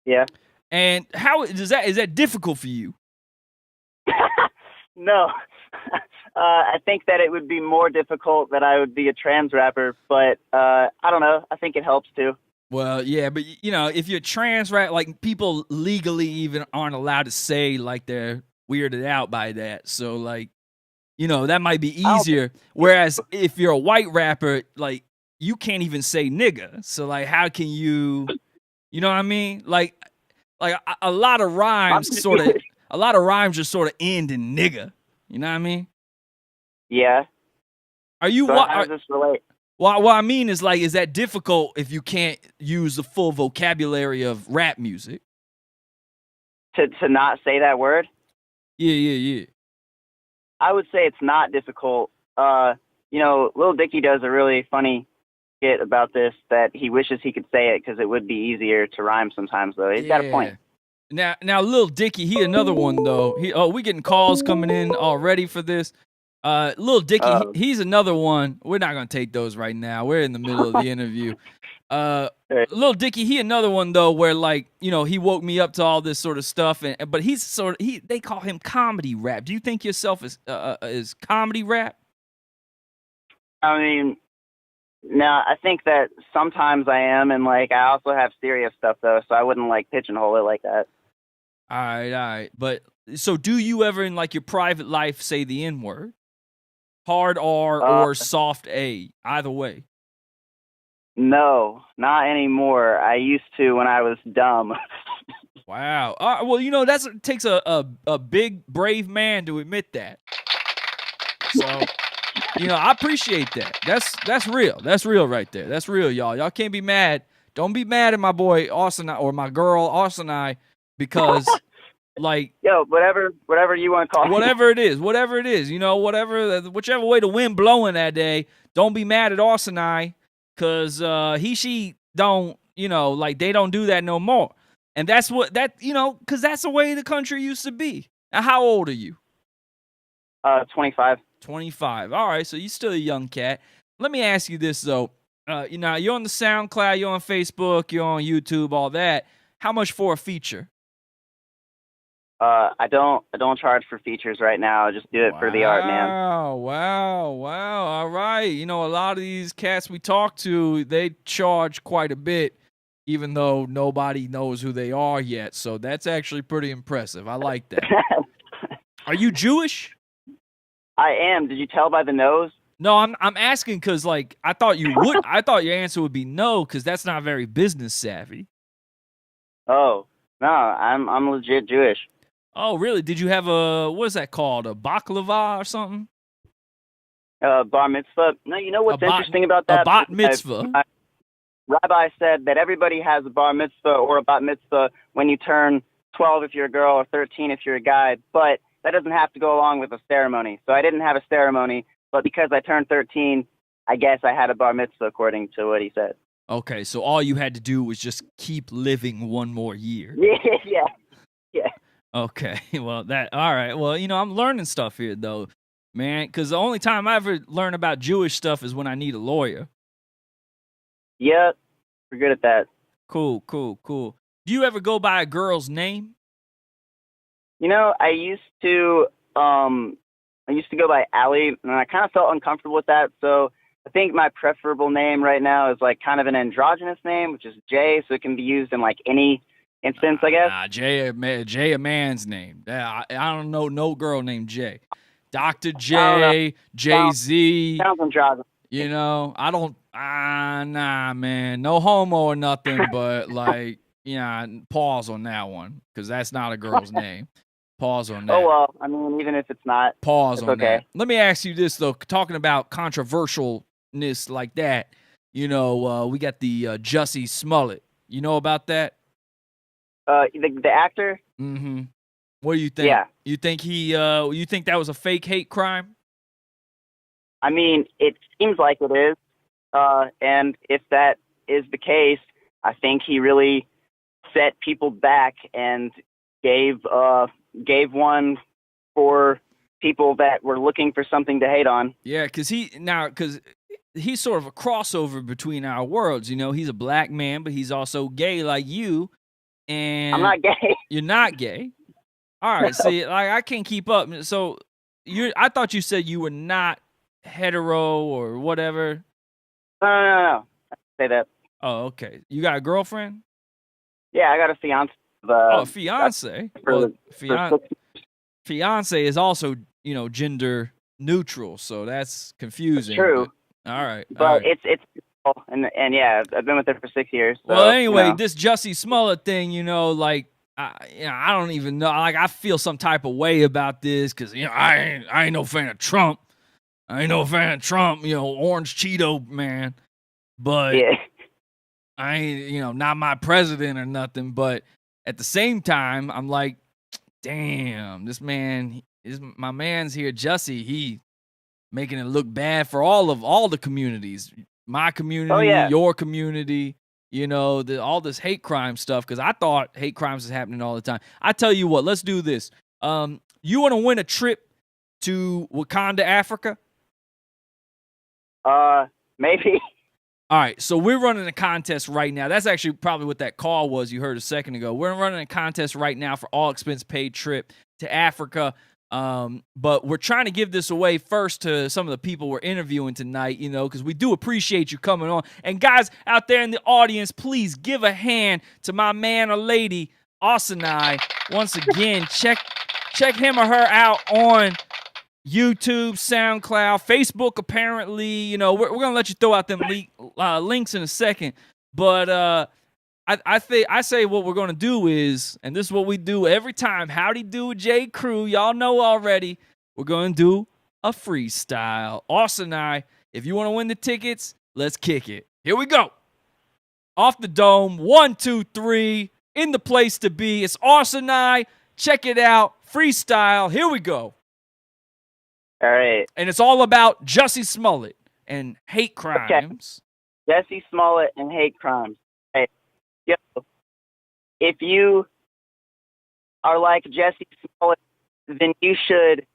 Yeah. And how is that difficult for you? No. I think that it would be more difficult that I would be a trans rapper, but I don't know. I think it helps too. Well, yeah, but you know, if you're trans, right, like people legally even aren't allowed to say like they're weirded out by that. So like, you know, that might be easier. Whereas if you're a white rapper, like you can't even say nigga. So like, how can you, you know what I mean? Like a lot of rhymes just sort of end in nigga. You know what I mean? Yeah. Are you So what? how does this relate? Well, what I mean is like, is that difficult if you can't use the full vocabulary of rap music? To not say that word? Yeah. I would say it's not difficult. You know, Lil Dicky does a really funny skit about this, that he wishes he could say it because it would be easier to rhyme sometimes, though. He's got a point. Now, Lil Dicky, he another one though. We getting calls coming in already for this. Lil Dicky, he's another one. We're not gonna take those right now. We're in the middle of the interview. Lil Dicky, he another one though, where like, you know, he woke me up to all this sort of stuff, but he's they call him comedy rap. Do you think yourself is comedy rap? I mean, no, I think that sometimes I am, and like I also have serious stuff though, so I wouldn't like pigeonhole it like that. All right. But so do you ever in like your private life say the N-word? Hard R or soft A, either way. No, not anymore. I used to when I was dumb. Wow. Well, you know, it takes a big, brave man to admit that. So, you know, I appreciate that. That's real. That's real right there. That's real, y'all. Y'all can't be mad. Don't be mad at my boy Austin or my girl Austin because like, yo, whatever you want to call it. Whatever it is, you know, whichever way the wind blowing that day, don't be mad at Austin because she don't, you know, like they don't do that no more. And that's you know, because that's the way the country used to be. Now, how old are you? 25. 25. All right, so you're still a young cat. Let me ask you this though. You know, you're on the SoundCloud, you're on Facebook, you're on YouTube, all that. How much for a feature? I don't charge for features right now. I just do it for the art, man. Wow. All right. You know, a lot of these cats we talk to, they charge quite a bit, even though nobody knows who they are yet. So that's actually pretty impressive. I like that. Are you Jewish? I am. Did you tell by the nose? No, I'm asking because like I thought you would. I thought your answer would be no, because that's not very business savvy. Oh no, I'm legit Jewish. Oh, really? Did you have what is that called? A baklava or something? Bar mitzvah. No, you know what's interesting about that? A bat mitzvah. My rabbi said that everybody has a bar mitzvah or a bat mitzvah when you turn 12 if you're a girl or 13 if you're a guy, but that doesn't have to go along with a ceremony. So I didn't have a ceremony, but because I turned 13, I guess I had a bar mitzvah according to what he said. Okay, so all you had to do was just keep living one more year. Yeah. Okay, well, all right. Well, you know, I'm learning stuff here, though, man, because the only time I ever learn about Jewish stuff is when I need a lawyer. Yeah, we're good at that. Cool. Do you ever go by a girl's name? You know, I used to go by Allie, and I kind of felt uncomfortable with that, so I think my preferable name right now is like kind of an androgynous name, which is Jay, so it can be used in like any instance, I guess. Jay, a man's name. I don't know no girl named Jay. Dr. J, Jay-Z. Sounds androgynous. You know, I don't, nah, man. No homo or nothing, but like, yeah, pause on that one, because that's not a girl's name. Pause on that. Oh, well, I mean, even if it's not, pause it's on okay. that. Let me ask you this, though. Talking about controversialness like that, you know, we got the Jussie Smollett. You know about that? The actor? Mm-hmm. What do you think? Yeah. You think you think that was a fake hate crime? I mean, it seems like it is. And if that is the case, I think he really set people back and gave one for people that were looking for something to hate on. Yeah, because he's sort of a crossover between our worlds. You know, he's a black man, but he's also gay like you. And I'm not gay. You're not gay. All right. No. See, like I can't keep up. So I thought you said you were not hetero or whatever. No. I say that. Oh, okay. You got a girlfriend? Yeah, I got a fiance. Oh, fiance. Well, for fiance is also, gender neutral, so that's confusing. True. All right. But it's and yeah, I've been with her for 6 years. So, well, anyway, this Jussie Smollett thing, I don't even know. Like, I feel some type of way about this because I ain't no fan of Trump. Orange Cheeto man. But I ain't, not my president or nothing. But at the same time, I'm like, damn, my man's here, Jussie. He making it look bad for all the communities, my community, your community. All this hate crime stuff. Because I thought hate crimes is happening all the time. I tell you what, let's do this. You want to win a trip to Wakanda, Africa? Maybe. All right, so we're running a contest right now. That's actually probably what that call was you heard a second ago. We're running a contest right now for all expense paid trip to Africa. But we're trying to give this away first to some of the people we're interviewing tonight, because we do appreciate you coming on. And guys out there in the audience, please give a hand to my man or lady, Osanai. Once again, check him or her out on YouTube, SoundCloud, Facebook, apparently. We're going to let you throw out them links in a second. But I say what we're going to do is, and this is what we do every time, Howdy Do with J. Crew, y'all know already, we're going to do a freestyle. Osanai, if you want to win the tickets, let's kick it. Here we go. Off the dome, 1, 2, 3, in the place to be. It's Osanai. Check it out. Freestyle. Here we go. All right. And it's all about Jussie Smollett and hate crimes. Okay. Jussie Smollett and hate crimes. Hey, yo, if you are like Jussie Smollett, then you should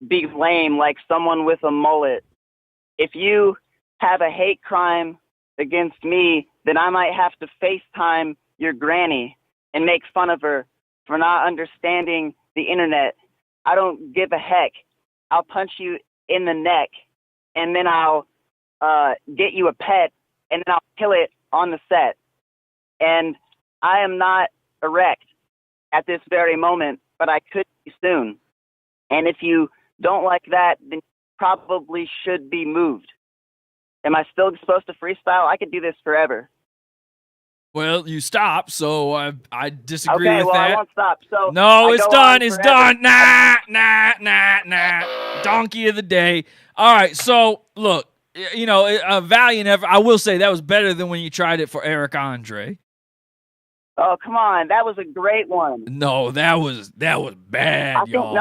be lame like someone with a mullet. If you have a hate crime against me, then I might have to FaceTime your granny and make fun of her for not understanding the internet. I don't give a heck. I'll punch you in the neck, and then I'll get you a pet, and then I'll kill it on the set. And I am not erect at this very moment, but I could be soon. And if you don't like that, then you probably should be moved. Am I still supposed to freestyle? I could do this forever. Well, you stopped, so I disagree with that. I won't stop. So no, it's done. It's done. Nah. Donkey of the day. All right, so look, a valiant effort. I will say that was better than when you tried it for Eric Andre. Oh, come on. That was a great one. No, that was bad, y'all.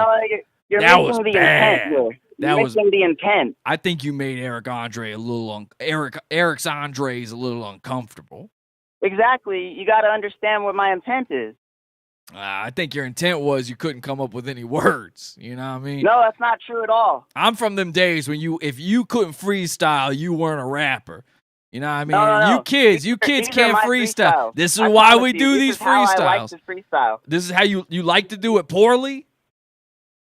You're that missing was the bad. intent here. You're missing the intent. I think you made Eric Andre a little Eric's Andre is a little uncomfortable. Exactly. You got to understand what my intent is. I think your intent was you couldn't come up with any words. You know what I mean? No, that's not true at all. I'm from them days when if you couldn't freestyle, you weren't a rapper. You know what I mean? No. You kids can't freestyle. This is why we do these freestyles. I like to freestyle. This is how you like to do it poorly?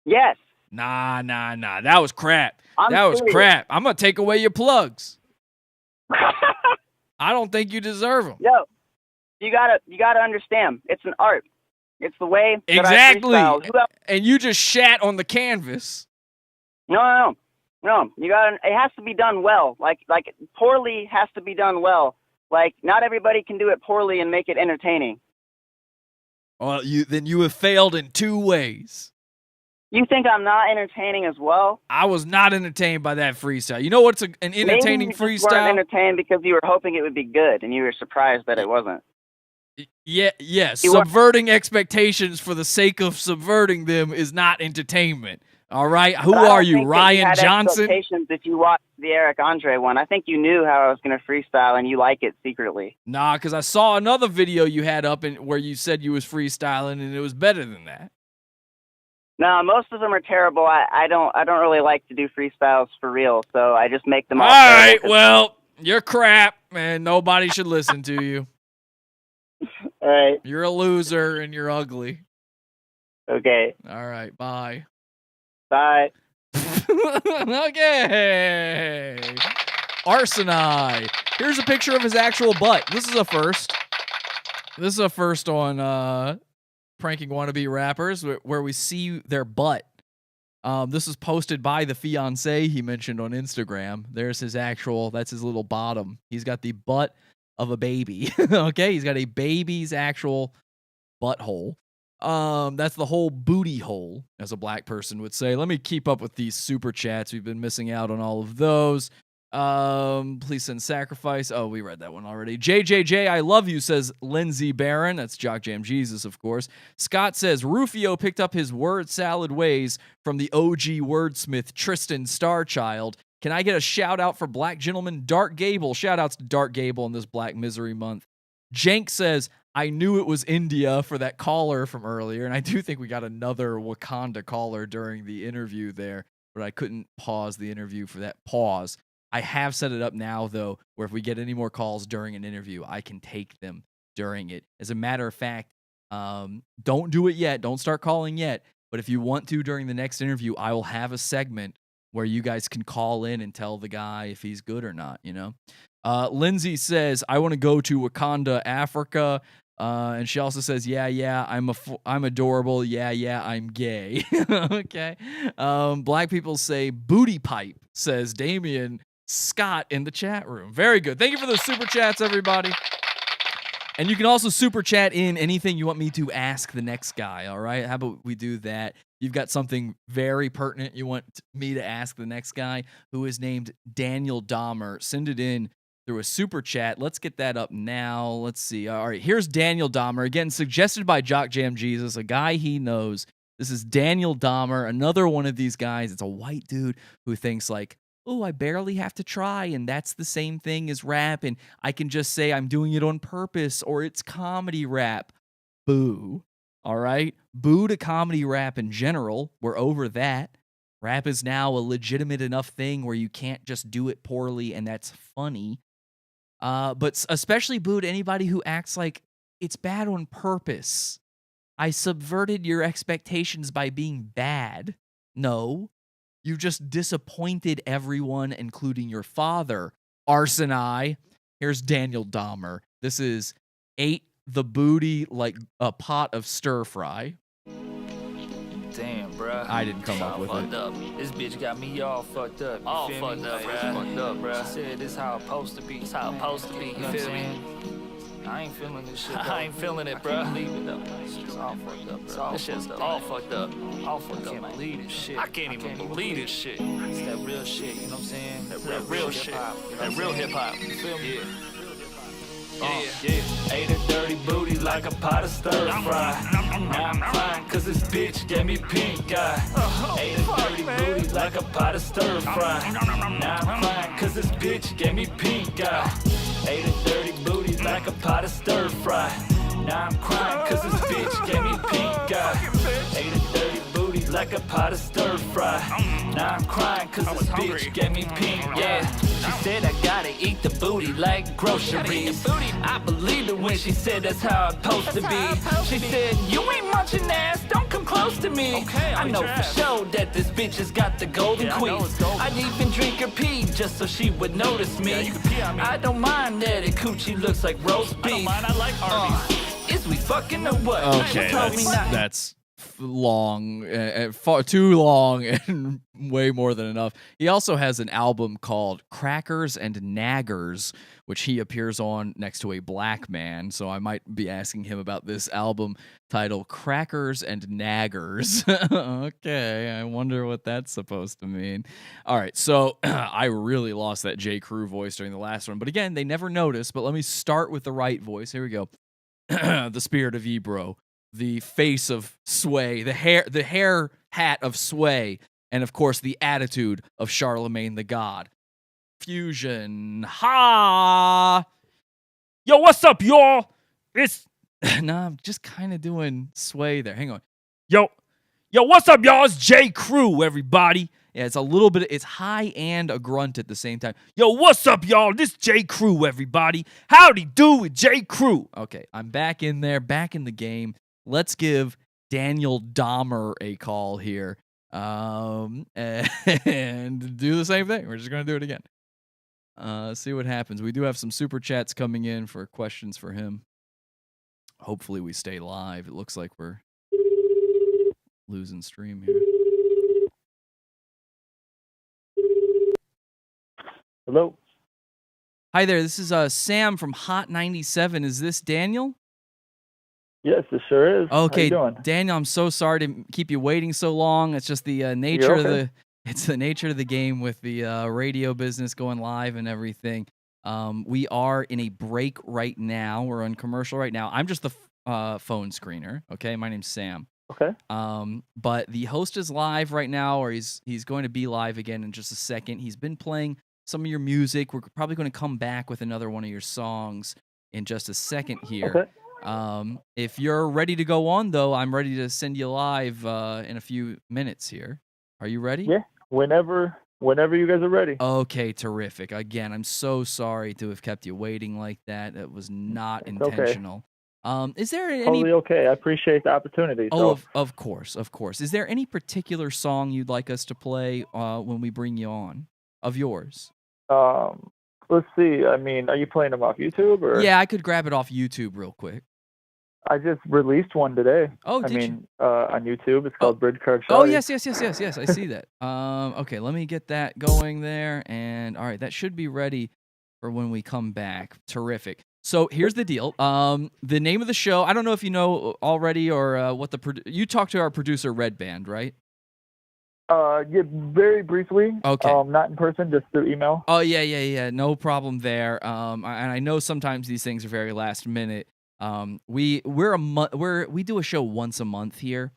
Yes. Nah. That was crap. I'm crap. I'm going to take away your plugs. I don't think you deserve them. Yo, you gotta understand. It's an art. It's the way that exactly. I freestyle. And you just shat on the canvas. No. You gotta. It has to be done well. Like poorly has to be done well. Like not everybody can do it poorly and make it entertaining. Well, you have failed in two ways. You think I'm not entertaining as well? I was not entertained by that freestyle. You know what's an entertaining Maybe you freestyle? Just weren't entertained because you were hoping it would be good and you were surprised that it wasn't. Yeah. Subverting expectations for the sake of subverting them is not entertainment. All right? Who are you, Ryan Johnson? Expectations if you watched the Eric Andre one. I think you knew how I was going to freestyle and you like it secretly. Nah, because I saw another video you had up where you said you was freestyling and it was better than that. No, most of them are terrible. I don't really like to do freestyles for real, so I just make them all. All right, well, you're crap, and nobody should listen to you. All right. You're a loser, and you're ugly. Okay. All right, bye. Bye. Okay. Arsenai. Here's a picture of his actual butt. This is a first. This is a first on Pranking Wannabe Rappers where we see their butt. This is posted by the fiancé he mentioned on Instagram. There's his actual, that's his little bottom. He's got the butt of a baby. Okay, he's got a baby's actual butthole. That's the whole booty hole, as a black person would say. Let me keep up with these super chats. We've been missing out on all of those. Please send sacrifice. Oh, we read that one already. JJJ, I love you, says Lindsey Barron. That's Jock Jam Jesus, of course. Scott says Rufio picked up his word salad ways from the OG wordsmith Tristan Starchild. Can I get a shout out for Black Gentleman Dark Gable? Shout outs to Dark Gable in this Black Misery month. Jank says, I knew it was India for that caller from earlier, and I do think we got another Wakanda caller during the interview there, but I couldn't pause the interview for that pause. I have set it up now, though, where if we get any more calls during an interview, I can take them during it. As a matter of fact, don't do it yet. Don't start calling yet. But if you want to during the next interview, I will have a segment where you guys can call in and tell the guy if he's good or not, you know? Lindsay says, I want to go to Wakanda, Africa. And she also says, yeah, I'm adorable. Yeah, I'm gay. Okay. Black people say booty pipe, says Damien Scott in the chat room. Very good. Thank you for those super chats, everybody. And you can also super chat in anything you want me to ask the next guy, all right? How about we do that? You've got something very pertinent you want me to ask the next guy, who is named Daniel Dahmer. Send it in through a super chat. Let's get that up now. Let's see. All right, here's Daniel Dahmer. Again, suggested by Jock Jam Jesus, a guy he knows. This is Daniel Dahmer, another one of these guys. It's a white dude who thinks like, oh, I barely have to try, and that's the same thing as rap, and I can just say I'm doing it on purpose, or it's comedy rap. Boo. All right? Boo to comedy rap in general. We're over that. Rap is now a legitimate enough thing where you can't just do it poorly, and that's funny. But especially boo to anybody who acts like it's bad on purpose. I subverted your expectations by being bad. No. You just disappointed everyone, including your father. Arsonai. Here's Daniel Dahmer. This is ate the booty like a pot of stir fry. Damn, bruh. I didn't come up with fucked it. up. This bitch got me all fucked up. All fucked up, bruh. Fucked up, bruh. She said this how it's supposed to be. This how it's supposed to be. You feel me? I ain't feeling this shit. I ain't feeling it, bruh. I can't believe it, though. This shit's all fucked up, bruh. This shit's all fucked up. All fucked up. I can't believe this shit. I can't even believe this shit. It's that real shit, you know what I'm saying? That real shit. That real hip hop. You feel me? Yeah. Ate a dirty booty like a pot of stir fry. Now I'm crying cause this bitch gave me pink eye. Ate a dirty booty like a pot of stir fry. Now I'm crying cause this bitch gave me pink eye. Ate a dirty booty like a pot of stir fry. Now I'm crying cause this bitch gave me pink eye. Ate a dirty booty like a pot of stir fry. Now I'm crying cause this bitch gave me pink, yeah. She said I gotta eat the booty like groceries. I believed her when she said that's how it's supposed to be. She said, you ain't munching ass, don't come close to me. I know for sure that this bitch has got the golden queens. I'd even drink her pee just so she would notice me. I don't mind that it coochie looks like roast beef. I like Arby's. Is we fucking or what? Okay, that's long, far too long, and way more than enough. He also has an album called Crackers and Naggers, which he appears on next to a black man. So I might be asking him about this album titled Crackers and Naggers. Okay, I wonder what that's supposed to mean. All right, so I really lost that J. Crew voice during the last one, but again, they never noticed. But let me start with the right voice. Here we go. The spirit of Ebro, the face of Sway, the hair hat of Sway, and of course the attitude of Charlemagne the God. Fusion. Ha! Yo, what's up, y'all? It's nah, I'm just kind of doing Sway there. Hang on. Yo, what's up, y'all? It's J. Crew, everybody. Yeah, it's a little bit, it's high and a grunt at the same time. Yo, what's up, y'all? This J. Crew, everybody. Howdy do with J. Crew. Okay, I'm back in there, back in the game. Let's give Daniel Dahmer a call here, and do the same thing. We're just going to do it again. See what happens. We do have some super chats coming in for questions for him. Hopefully we stay live. It looks like we're losing stream here. Hello. Hi there. This is Sam from Hot 97. Is this Daniel? Yes, it sure is. Okay, How you doing? Daniel, I'm so sorry to keep you waiting so long. It's just the nature of the nature of the game with the radio business going live and everything. We are in a break right now. We're on commercial right now. I'm just the phone screener. Okay, my name's Sam. Okay. But the host is live right now, or he's going to be live again in just a second. He's been playing some of your music. We're probably going to come back with another one of your songs in just a second here. Okay. If you're ready to go on, though, I'm ready to send you live in a few minutes here. Are you ready? Yeah. Whenever you guys are ready. Okay, terrific. Again, I'm so sorry to have kept you waiting like that. That was not It's okay. intentional. Is there any? Totally okay. I appreciate the opportunity. Oh, So, of course, of course. Is there any particular song you'd like us to play when we bring you on? Of yours? let's see. I mean, are you playing them off YouTube or? Yeah, I could grab it off YouTube real quick. I just released one today. Oh, did you? On YouTube. It's called Bridge Card Shawty. Oh, yes. I see that. Okay, let me get that going there. And all right, that should be ready for when we come back. Terrific. So here's the deal. The name of the show, I don't know if you know already or what you talked to our producer, Red Band, right? Yeah, very briefly. Okay. Not in person, just through email. Oh, yeah. No problem there. And I know sometimes these things are very last minute. We do a show once a month here,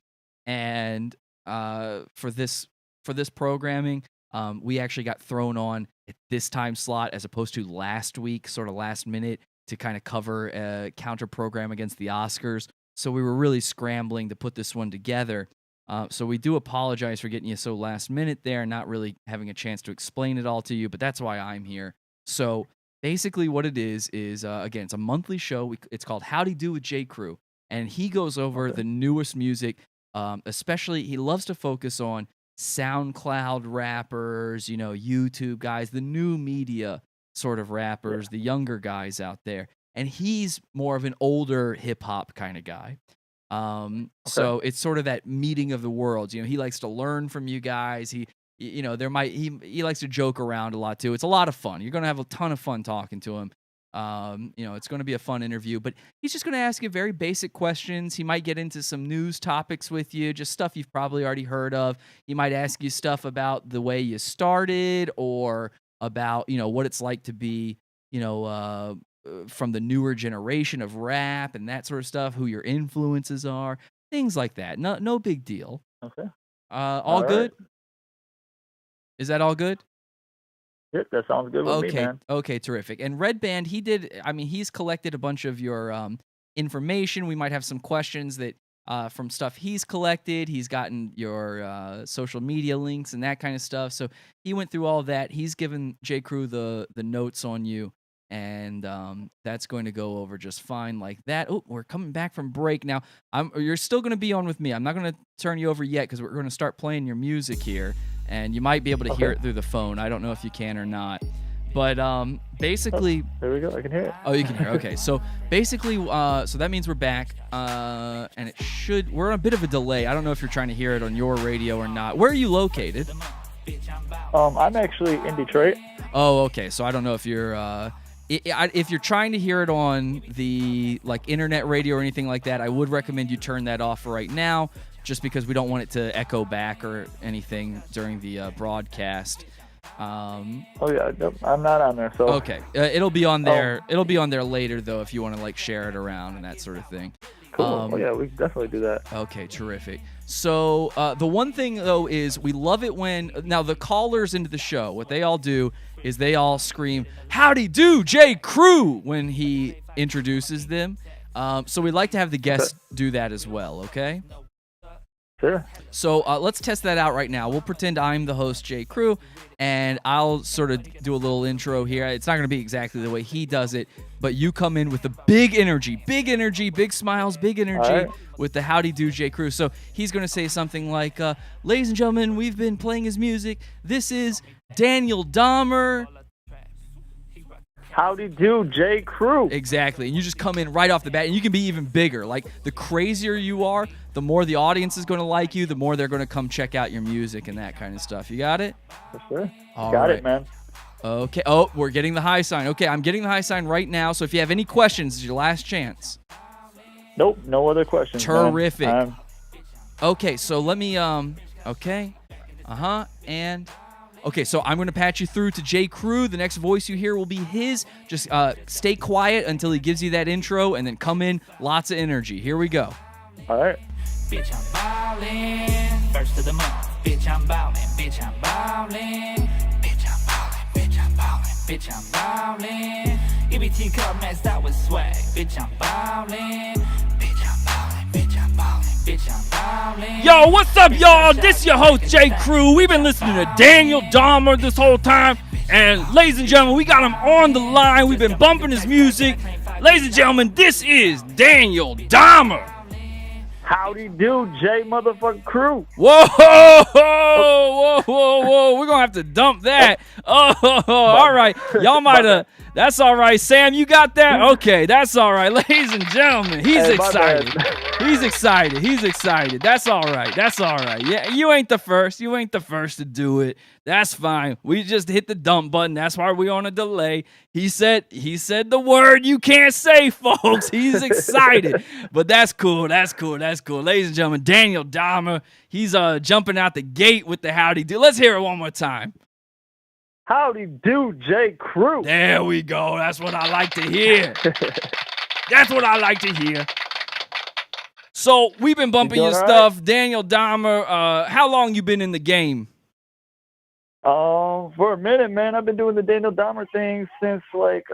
and for this programming, we actually got thrown on at this time slot as opposed to last week, sort of last minute, to kind of cover a counter program against the Oscars. So we were really scrambling to put this one together. So we do apologize for getting you so last minute there, not really having a chance to explain it all to you, but that's why I'm here. So basically what it is again, it's a monthly show. It's called Howdy Do with J. Crew, and he goes over the newest music. Especially, he loves to focus on SoundCloud rappers, YouTube guys, the new media sort of rappers, the younger guys out there. And he's more of an older hip-hop kind of guy. So it's sort of that meeting of the worlds. He likes to learn from you guys. He likes to joke around a lot too. It's a lot of fun. You're going to have a ton of fun talking to him. It's going to be a fun interview, but he's just going to ask you very basic questions. He might get into some news topics with you, just stuff you've probably already heard of. He might ask you stuff about the way you started or about, what it's like to be, from the newer generation of rap and that sort of stuff, who your influences are, things like that. No big deal. Okay. All good? Right. Is that all good? Yep, that sounds good with me, man. Okay, terrific. And Red Band, he's collected a bunch of your information. We might have some questions that from stuff he's collected. He's gotten your social media links and that kind of stuff. So he went through all that. He's given J. Crew the notes on you. And that's going to go over just fine like that. Oh, we're coming back from break now. You're still going to be on with me. I'm not going to turn you over yet because we're going to start playing your music here, and you might be able to hear it through the phone. I don't know if you can or not. But basically... there we go. I can hear it. Oh, you can hear it. Okay. So basically, so that means we're back, and we're on a bit of a delay. I don't know if you're trying to hear it on your radio or not. Where are you located? I'm actually in Detroit. Oh, okay. So I don't know if you're... if you're trying to hear it on the internet radio or anything like that, I would recommend you turn that off right now, just because we don't want it to echo back or anything during the broadcast. Oh yeah, nope, I'm not on there. So okay, it'll be on there. It'll be on there later though, if you want to share it around and that sort of thing. Cool. Yeah, we can definitely do that. Okay, terrific. So the one thing though is we love it when the callers into the show, what they all do is they all scream "Howdy do, J. Crew" when he introduces them. So we'd like to have the guests do that as well. Okay. Sure. So let's test that out right now. We'll pretend I'm the host, J. Crew, and I'll sort of do a little intro here. It's not going to be exactly the way he does it, but you come in with the big energy, big smiles, big energy with the Howdy Do J. Crew. So he's going to say something like, ladies and gentlemen, we've been playing his music. This is Daniel Dahmer. Howdy do, J. Crew. Exactly. And you just come in right off the bat, and you can be even bigger. Like, the crazier you are, the more the audience is going to like you, the more they're going to come check out your music and that kind of stuff. You got it? For sure. All Got right. it, man. Okay. Oh, we're getting the high sign. Okay, I'm getting the high sign right now. So if you have any questions, it's your last chance. Nope, no other questions. Terrific. Man. Okay, so let me, okay. And, okay, so I'm going to patch you through to J. Crew. The next voice you hear will be his. Just stay quiet until he gives you that intro, and then come in, lots of energy. Here we go. All right. Bitch, I'm ballin'. First of the month. Bitch, I'm ballin'. Bitch, I'm ballin'. Bitch, I'm ballin'. Bitch, I'm ballin'. Bitch, I'm ballin'. EBT cup maxed out with swag. Bitch, I'm ballin'. Bitch, I'm ballin'. Bitch, I'm ballin'. Bitch, I'm ballin'. Yo, what's up, y'all? This your host, J. Crew. We've been listening to Daniel Dahmer this whole time. And ladies and gentlemen, we got him on the line. We've been bumping his music. Ladies and gentlemen, this is Daniel Dahmer. Howdy do, J. motherfucking Crew. Whoa, whoa, whoa, whoa. We're going to have to dump that. Oh, all right. Y'all might have. That's all right. Sam, you got that? Okay, that's all right. Ladies and gentlemen, he's excited. He's excited. He's excited. That's all right. That's all right. Yeah, you ain't the first. You ain't the first to do it. That's fine. We just hit the dump button. That's why we're on a delay. He said the word you can't say, folks. He's excited. But that's cool. That's cool. That's cool. Ladies and gentlemen, Daniel Dahmer. He's jumping out the gate with the howdy do. Let's hear it one more time. Howdy do, J. Crew. There we go. That's what I like to hear. That's what I like to hear. So we've been bumping your stuff. Daniel Dahmer, how long you been in the game? For a minute, man. I've been doing the Daniel Dahmer thing since, like,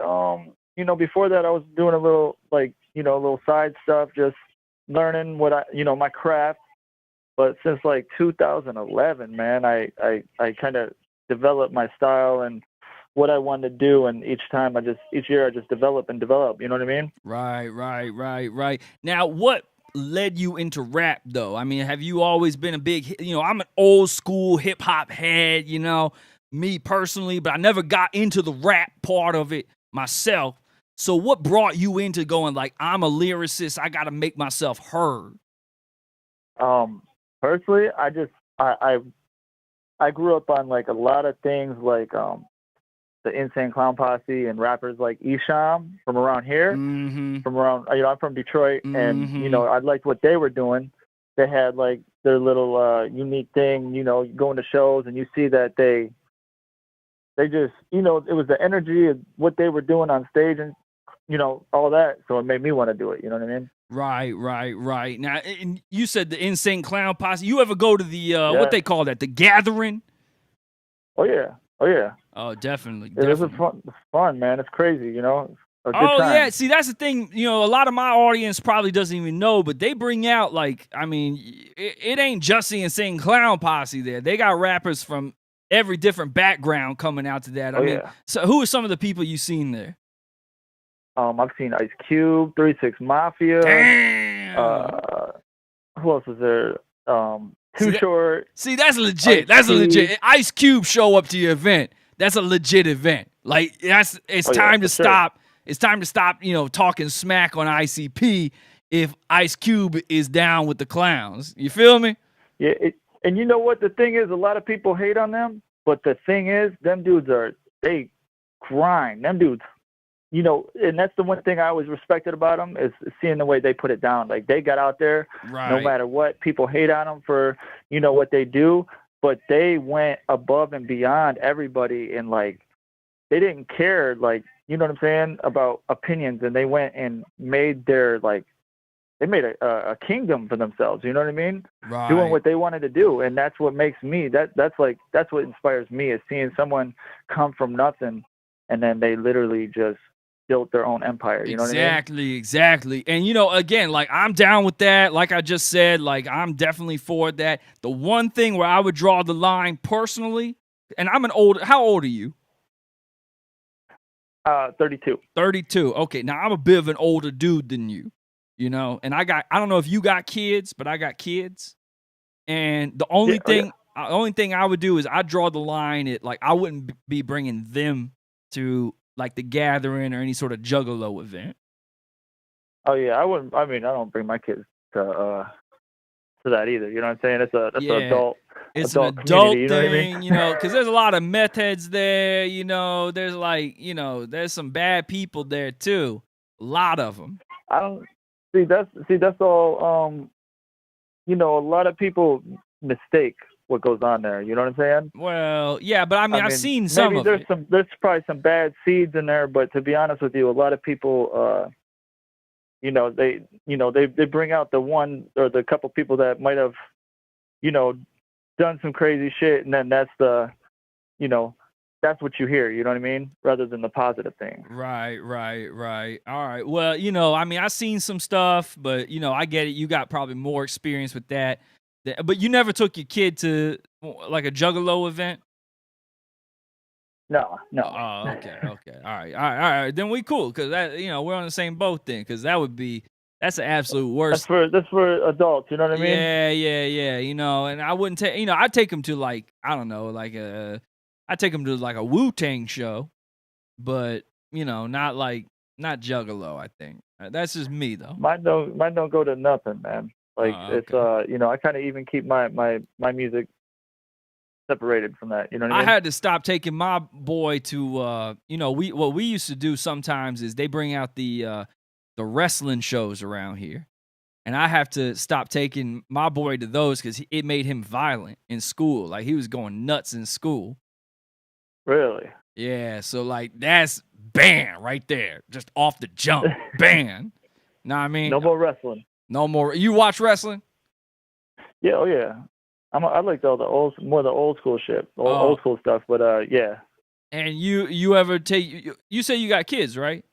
before that I was doing a little, like, a little side stuff, just learning what my craft. But since, like, 2011, man, I kind of developed my style and what I wanted to do, and each year I just develop and develop. You know what I mean? Right. Now, what led you into rap, though? I mean, have you always been a big, I'm an old school hip hop head, me personally, but I never got into the rap part of it myself. So what brought you into going like, I'm a lyricist, I got to make myself heard? Personally, I grew up on, like, a lot of things, like the Insane Clown Posse and rappers like Esham from around here, from around, I'm from Detroit, and, I liked what they were doing. They had, like, their little unique thing, you going to shows, and you see that they just, it was the energy of what they were doing on stage and, all that. So it made me want to do it. You know what I mean? Right. Now, and you said the Insane Clown Posse. You ever go to the, what they call that, the Gathering? Oh, yeah. Oh, definitely. It was fun, man. It's crazy, a good time. Yeah. See, that's the thing. A lot of my audience probably doesn't even know, but they bring out, like, I mean, it ain't just the Insane Clown Posse there. They got rappers from every different background coming out to that. I mean, so who are some of the people you've seen there? I've seen Ice Cube, 3 6 Mafia. Damn. Who else was there? Too Short. See, that's legit. That's legit. Ice Cube show up to your event. That's a legit event. Like, it's time to stop. It's time to stop, talking smack on ICP if Ice Cube is down with the clowns. You feel me? Yeah. And you know what? The thing is, a lot of people hate on them, but the thing is, them dudes they grind. Them dudes, and that's the one thing I always respected about them is seeing the way they put it down. Like, they got out there, no matter what. People hate on them for, what they do, but they went above and beyond everybody, and, like, they didn't care, like, you know what I'm saying, about opinions, and they went and made their, like, they made a kingdom for themselves, you know what I mean? Right. Doing what they wanted to do, and that's what makes me, that's what inspires me, is seeing someone come from nothing, and then they literally just built their own empire, you know what I mean? Exactly. And, again, like, I'm down with that. Like I just said, like, I'm definitely for that. The one thing where I would draw the line personally, and how old are you? 32. 32. Okay, now I'm a bit of an older dude than you, and I don't know if you got kids, but I got kids. And the only thing I would do is I draw the line at, like, I wouldn't be bringing them to like the Gathering or any sort of Juggalo event. Oh yeah, I wouldn't. I mean, I don't bring my kids to that either. You know what I'm saying? That's an adult. It's adult an adult community, thing, you know what I mean? you know, because there's a lot of meth heads there. You know, there's like, you know, there's some bad people there too. A lot of them. I don't see that's all. You know, a lot of people mistake what goes on there. You know what I'm saying? Well, yeah, but I mean, I've seen some of there's it. there's probably some bad seeds in there, but to be honest with you, a lot of people, you know, they bring out the one or the couple people that might have, you know, done some crazy shit, and then that's the, you know, that's what you hear. You know what I mean? Rather than the positive thing. Right. All right. Well, you know, I mean, I've seen some stuff, but you know, I get it. You got probably more experience with that. But you never took your kid to like a Juggalo event? No. Oh, okay. All right. Then we cool, because that, you know, we're on the same boat then, because that's the absolute worst. That's for adults. You know what I mean? Yeah. You know, and I wouldn't take. You know, I'd take them to like, I don't know, like I'd take them to like a Wu-Tang show, but you know, not Juggalo. I think that's just me though. Mine don't go to nothing, man. Like it's you know, I kind of even keep my music separated from that. You know what I mean? I had to stop taking my boy to you know, what we used to do sometimes is they bring out the wrestling shows around here, and I have to stop taking my boy to those because it made him violent in school. Like he was going nuts in school. Really? Yeah. So like that's ban right there, just off the jump, ban. Know what I mean? No more wrestling. No more. You watch wrestling? Yeah. Oh yeah. I like all the old school shit, old school stuff. But yeah. And you ever take? You say you got kids, right?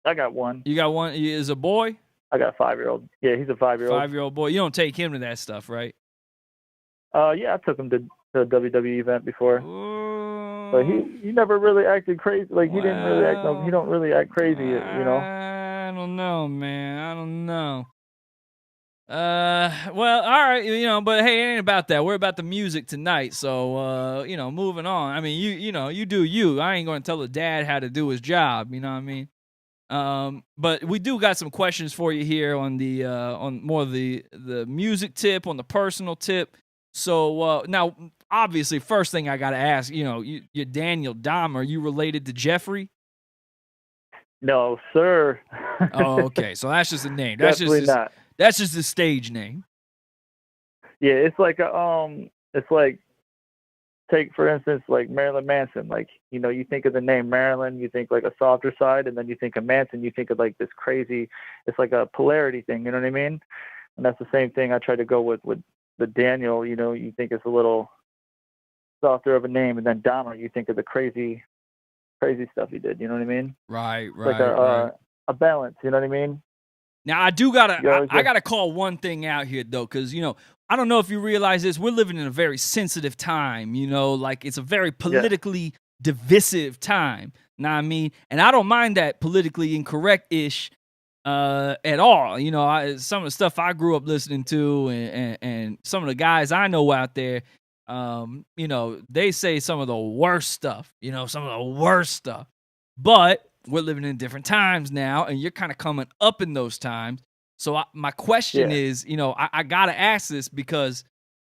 I got one. You got one? Is a boy? I got a 5-year-old. Yeah, he's a 5-year-old. 5-year-old boy. You don't take him to that stuff, right? Yeah, I took him to a WWE event before. But he never really acted crazy. Like he didn't really act. He don't really act crazy. You know. I don't know, man. I don't know. Well, all right, you know, but hey, it ain't about that. We're about the music tonight, so you know, moving on. I mean, you know, you do you. I ain't gonna tell a dad how to do his job. You know what I mean? But we do got some questions for you here on the on more of the music tip, on the personal tip. So now, obviously, first thing I gotta ask, you know, you're Daniel Dahmer. Are you related to Jeffrey? No, sir. Oh, okay. So that's just a name. Definitely not. That's just a stage name. Yeah, it's like it's like, take for instance like Marilyn Manson. Like, you know, you think of the name Marilyn, you think like a softer side, and then you think of Manson, you think of like this crazy. It's like a polarity thing. You know what I mean? And that's the same thing I try to go with the Daniel. You know, you think it's a little softer of a name, and then Dahmer, you think of the crazy stuff he did. You know what I mean? Right. Like a balance. You know what I mean? Now I gotta call one thing out here though, because you know, I don't know if you realize this, we're living in a very sensitive time. You know, like it's a very politically divisive time. Know what I mean? And I don't mind that politically incorrect-ish at all. You know, some of the stuff I grew up listening to, and some of the guys I know out there, you know, they say some of the worst stuff. You know, some of the worst stuff, but we're living in different times now, and you're kind of coming up in those times. So my question is, you know, I got to ask this because,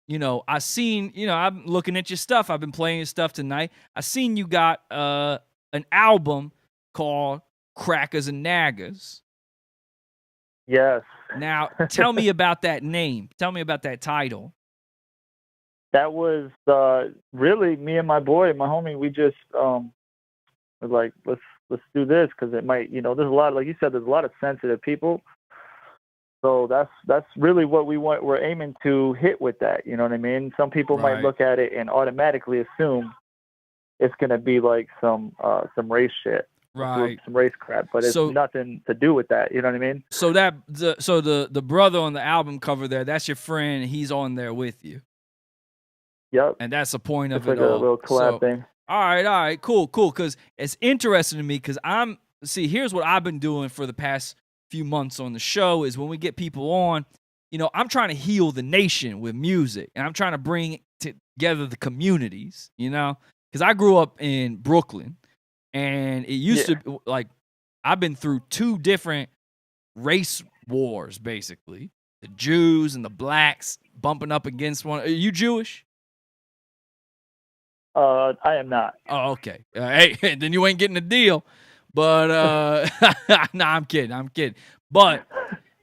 you know, I'm looking at your stuff. I've been playing your stuff tonight. I seen you got an album called Crackers and Naggers. Yes. Now, tell me about that name. Tell me about that title. That was really me and my boy, my homie. We just was like, let's do this because it might, you know, there's a lot, like you said, there's a lot of sensitive people. So that's really what we're aiming to hit with that. You know what I mean? Some people might look at it and automatically assume it's gonna be like some race shit, right? Some race crap, but it's nothing to do with that. You know what I mean? So the brother on the album cover there, that's your friend. He's on there with you. Yep. And that's the point of it's it like all. A little collab thing. All right, cool. Because it's interesting to me because here's what I've been doing for the past few months on the show is when we get people on, you know, I'm trying to heal the nation with music, and I'm trying to bring together the communities, you know, because I grew up in Brooklyn, And it used to, like, I've been through 2 different race wars, basically. The Jews and the blacks bumping up against one. Are you Jewish? I am not. Oh, okay. Hey, then you ain't getting a deal. But nah, I'm kidding. But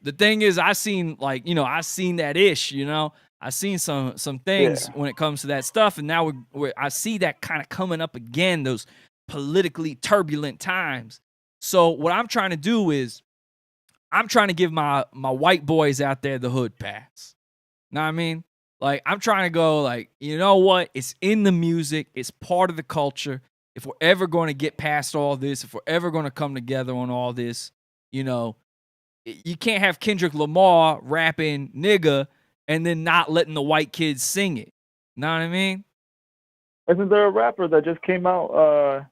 the thing is, I seen that ish. I seen some things when it comes to that stuff, and now I see that kind of coming up again. Those politically turbulent times. So what I'm trying to do is, I'm trying to give my white boys out there the hood pass. Know what I mean? Like, I'm trying to go, like, you know what? It's in the music. It's part of the culture. If we're ever going to get past all this, if we're ever going to come together on all this, you can't have Kendrick Lamar rapping nigga and then not letting the white kids sing it. Know what I mean? Isn't there a rapper that just came out,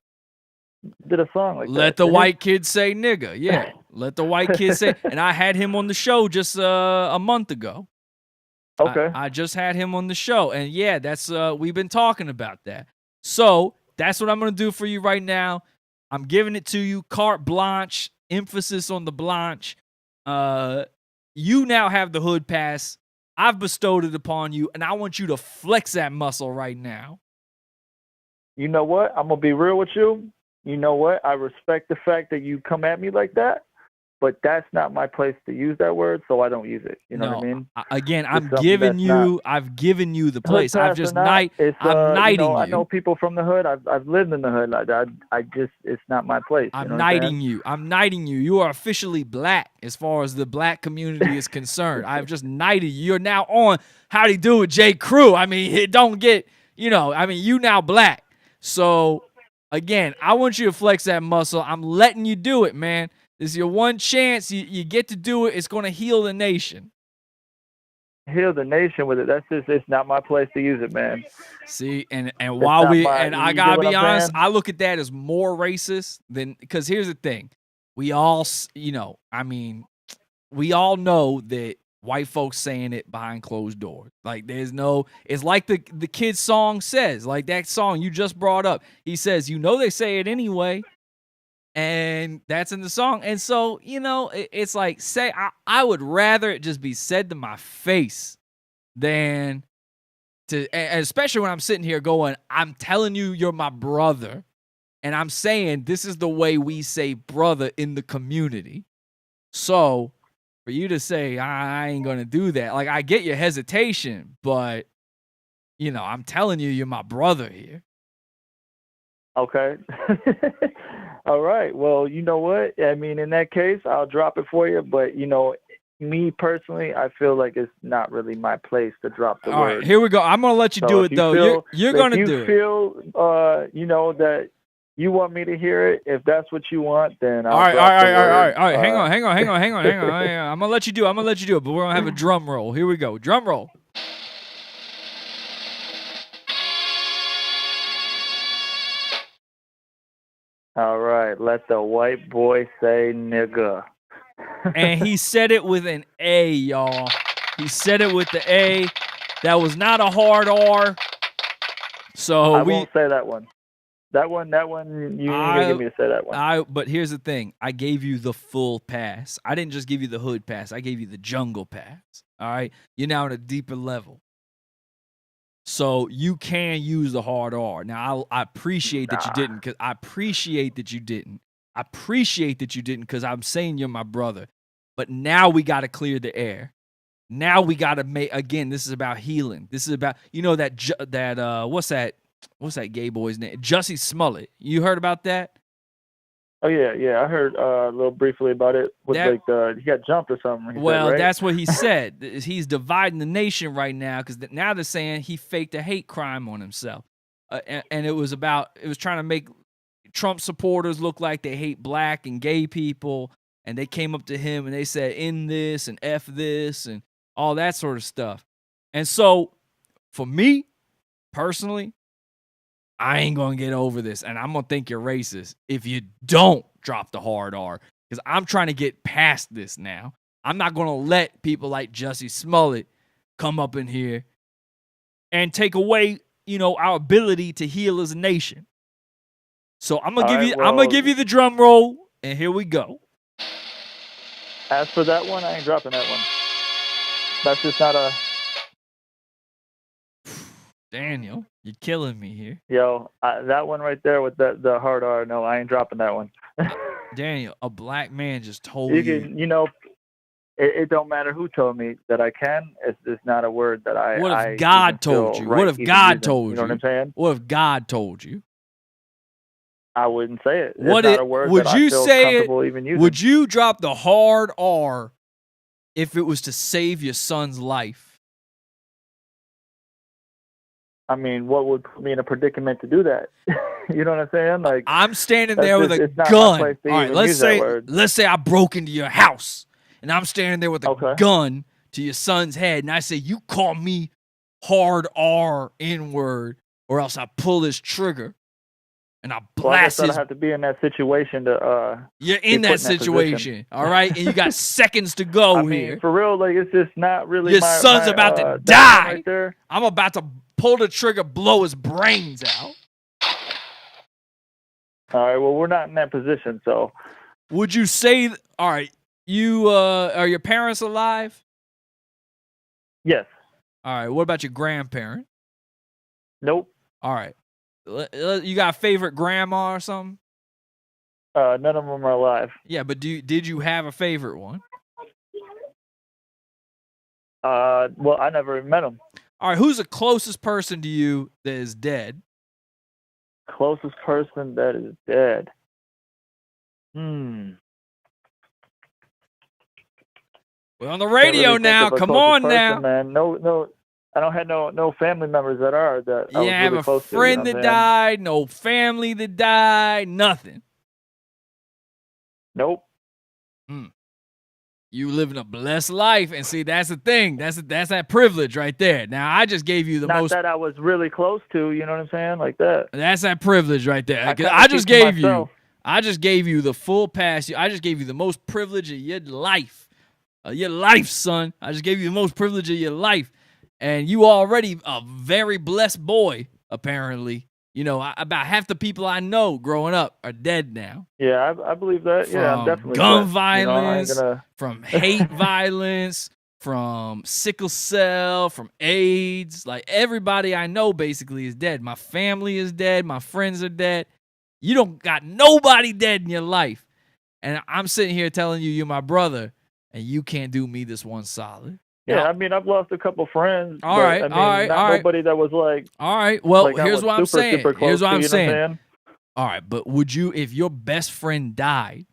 did a song like that? Let the white kids say nigga. Yeah. Let the white kids say. And I had him on the show just a month ago. Okay. I just had him on the show. And yeah, that's we've been talking about that. So that's what I'm going to do for you right now. I'm giving it to you, carte blanche, emphasis on the blanche. You now have the hood pass. I've bestowed it upon you, and I want you to flex that muscle right now. You know what? I'm going to be real with you. You know what? I respect the fact that you come at me like that, but that's not my place to use that word, so I don't use it. You know what I mean? Again, I've given you the place. I've just I'm knighting you. I know people from the hood. I've lived in the hood. I just it's not my place. I'm knighting you. I'm knighting you. You are officially black as far as the black community is concerned. I've just knighted you. You're now on Howdy Do with J. Crew. I mean, it don't get, you now black. So again, I want you to flex that muscle. I'm letting you do it, man. This is your one chance. You get to do it. It's going to heal the nation. Heal the nation with it. That's just, it's not my place to use it, man. See, and I gotta be honest, I look at that as more racist than, because here's the thing. We all, we all know that white folks saying it behind closed doors. Like, it's like the kid's song says, like that song you just brought up. He says, they say it anyway. And that's in the song. And so, it's like, I would rather it just be said to my face than to, and especially when I'm sitting here going, I'm telling you, you're my brother. And I'm saying this is the way we say brother in the community. So for you to say, I ain't going to do that. Like, I get your hesitation, but, I'm telling you, you're my brother here. Okay. All right. Well, you know what? I mean, in that case, I'll drop it for you. But, me personally, I feel like it's not really my place to drop the word. All right, here we go. I'm going to let you do it, though. You're going to do it. If you feel, that you want me to hear it, if that's what you want, then I'll drop the word. All right. Hang on. I'm going to let you do it, but we're going to have a drum roll. Here we go. Drum roll. All right, let the white boy say nigga. And he said it with an A, y'all. He said it with the A. That was not a hard R. So I won't say that one. That one, you ain't gonna get me to say that one. But here's the thing. I gave you the full pass. I didn't just give you the hood pass. I gave you the jungle pass. All right? You're now at a deeper level. So you can use the hard R. Now, I appreciate that you didn't, because I appreciate that you didn't. I appreciate that you didn't, because I'm saying you're my brother. But now we got to clear the air. Now we got to make, again, this is about healing. This is about, what's that gay boy's name? Jussie Smollett. You heard about that? Oh, yeah. I heard a little briefly about it. He got jumped or something. Right? That's what he said. He's dividing the nation right now, because now they're saying he faked a hate crime on himself. And it was trying to make Trump supporters look like they hate black and gay people. And they came up to him and they said, "In this and F this," and all that sort of stuff. And so for me, personally, I ain't going to get over this, and I'm going to think you're racist if you don't drop the hard R, because I'm trying to get past this now. I'm not going to let people like Jussie Smollett come up in here and take away, our ability to heal as a nation. So I'm gonna All give right, you. I'm well- gonna give you the drum roll, and here we go. As for that one, I ain't dropping that one. That's just not a. Daniel, you're killing me here. That one right there with the hard R. No, I ain't dropping that one. Daniel, a black man just told You you. can, it don't matter who told me that I can. It's just not a word that I. What if I God even told feel you? right What if even God using. told you? You know what I'm saying? What if God told you? I wouldn't say it. What it's it, not a word would that you I feel say it? comfortable even using. Would you drop the hard R if it was to save your son's life? I mean, what would put me in a predicament to do that? You know what I'm saying? Like I'm standing that's there with just- a it's not my gun. place to All right, even let's use that say word. I broke into your house and I'm standing there with a Okay. gun to your son's head, and I say, "You call me hard R N-word, or else I pull this trigger and I Well, I guess blast I'd his." have to be in that situation to. You're be in put that position. situation, all right, and you got seconds to go I mean, here. for real, like it's just not really. Your my, son's my, about to that one die. Right there. I'm about to pull the trigger, blow his brains out. All right. Well, we're not in that position, so. Would you say? All right, you are your parents alive? Yes. All right. What about your grandparent? Nope. All right. You got a favorite grandma or something? None of them are alive. Yeah, but did you have a favorite one? Well, I never even met them. All right. Who's the closest person to you that is dead? Closest person that is dead. We're on the radio now. Come on now. Man. No. I don't have no family members that are that. I was You have really a close to, friend you know that what I'm saying? died, no family that died, nothing. Nope. You living a blessed life, and see, that's the thing. That's that privilege right there. Now, I just gave you the Not most. that I was really close to. You know what I'm saying? Like that. That's that privilege right there. I kinda I just keep to gave you. myself. I just gave you the full pass. I just gave you the most privilege of your life. Your life, son. I just gave you the most privilege of your life. And you already a very blessed boy, apparently. You know, about half the people I know growing up are dead now. Yeah, I believe that. Yeah, I'm From definitely gun blessed. You know, I ain't violence, gonna. from hate violence, from sickle cell, from AIDS. Like, everybody I know basically is dead. My family is dead. My friends are dead. You don't got nobody dead in your life. And I'm sitting here telling you you're my brother, and you can't do me this one solid. Yeah, I mean, I've lost a couple friends. All but, right, I mean, all right, not all right. nobody that was like. All right. Well, like I here's was what I'm super, saying. super close Here's what to, I'm you know what I'm saying. saying? All right, but would you, if your best friend died,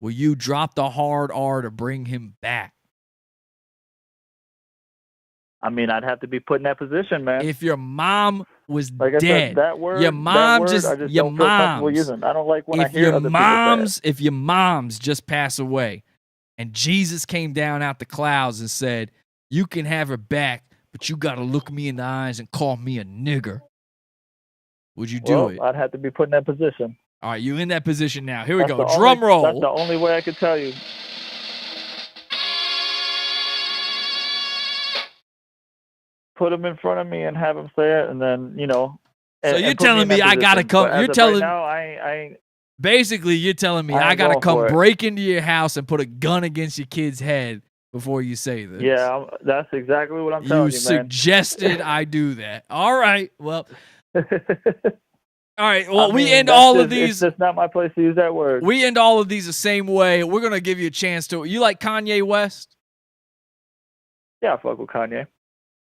will you drop the hard R to bring him back? I mean, I'd have to be put in that position, man. If your mom was Like I dead, said, that word, your mom I just don't feel comfortable mom's. using. I don't like when I If hear your other people say mom's, if your mom's just pass away, and Jesus came down out the clouds and said, "You can have her back, but you got to look me in the eyes and call me a nigger." Would you it. do Well, it? I'd have to be put in that position. All right, you're in that position now. Here we That's go. the Drum only- roll. That's the only way I could tell you. Put him in front of me and have him say it, and then So and you're put me telling in that me I gotta position. come? But as You're of telling right now, I ain't. basically you're telling me I I ain't gotta going come for it. break into your house and put a gun against your kid's head before you say this. Yeah, that's exactly what I'm You telling you, man. suggested I do that. All right. Well. All right. Well, I we mean, end that's all of just- these. It's just not my place to use that word. We end all of these the same way. We're gonna give you a chance to. You like Kanye West? Yeah, I fuck with Kanye.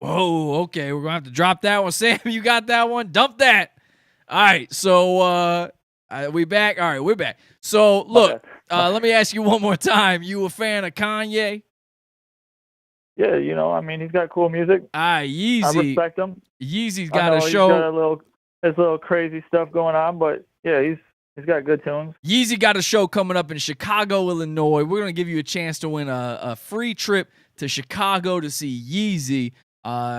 Oh, okay. We're gonna have to drop that one. Sam, you got that one? Dump that. All right. So we back. All right, we're back. So look, let me ask you one more time. You a fan of Kanye? Yeah, you know, I mean, he's got cool music. Yeezy. I respect him. Yeezy's I got know a he's show. got his little crazy stuff going on, but yeah, he's got good tunes. Yeezy got a show coming up in Chicago, Illinois. We're going to give you a chance to win a free trip to Chicago to see Yeezy.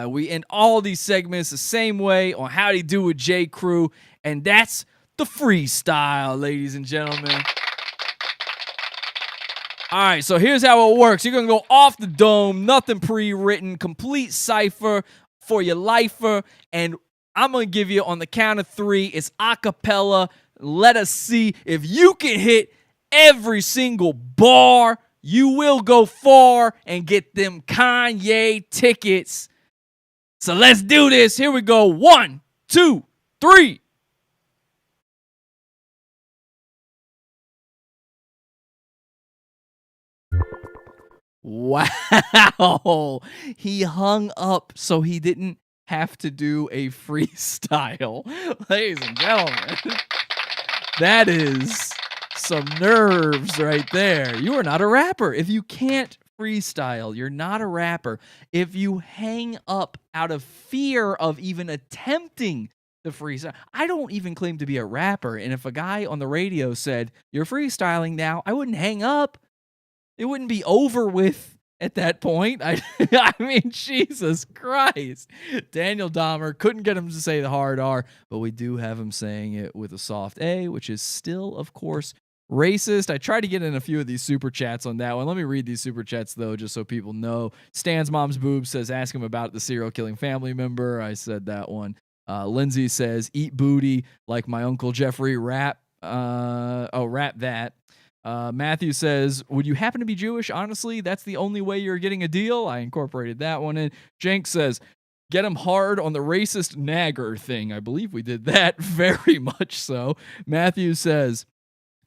We end all these segments the same way on Howdy Do with J. Crew, and that's the freestyle, ladies and gentlemen. All right, so here's how it works. You're going to go off the dome, nothing pre-written, complete cipher for your lifer, and I'm going to give you on the count of 3. It's a cappella. Let us see if you can hit every single bar. You will go far and get them Kanye tickets. So let's do this. Here we go. 1, 2, 3. Wow. He hung up so he didn't have to do a freestyle. Ladies and gentlemen, that is some nerves right there. You are not a rapper. If you can't freestyle, you're not a rapper. If you hang up out of fear of even attempting the freestyle, I don't even claim to be a rapper. And if a guy on the radio said, "You're freestyling now," I wouldn't hang up. It wouldn't be over with at that point. I mean, Jesus Christ. Daniel Dahmer couldn't get him to say the hard R, but we do have him saying it with a soft A, which is still, of course, racist. I tried to get in a few of these super chats on that one. Let me read these super chats, though, just so people know. Stan's mom's boob says, ask him about the serial killing family member. I said that one. Lindsay says, eat booty like my Uncle Jeffrey, rap. Rap that. Matthew says, would you happen to be Jewish? Honestly, that's the only way you're getting a deal. I incorporated that one in. Jenk says, get him hard on the racist nagger thing. I believe we did that. Very much so. Matthew says,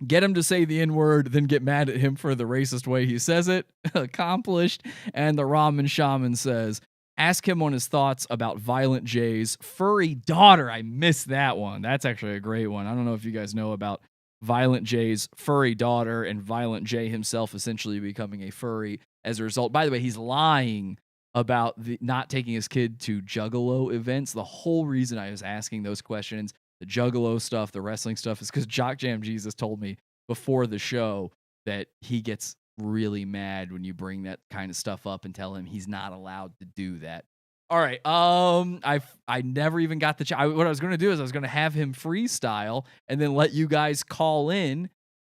get him to say the N-word, then get mad at him for the racist way he says it. Accomplished. And the Ramen Shaman says, ask him on his thoughts about Violent J's furry daughter. I missed that one. That's actually a great one. I don't know if you guys know about Violent J's furry daughter and Violent J himself essentially becoming a furry as a result. By the way, he's lying about not taking his kid to Juggalo events. The whole reason I was asking those questions, the Juggalo stuff, the wrestling stuff, is because Jock Jam Jesus told me before the show that he gets really mad when you bring that kind of stuff up and tell him he's not allowed to do that. All right. I never even got the what I was going to do is I was going to have him freestyle and then let you guys call in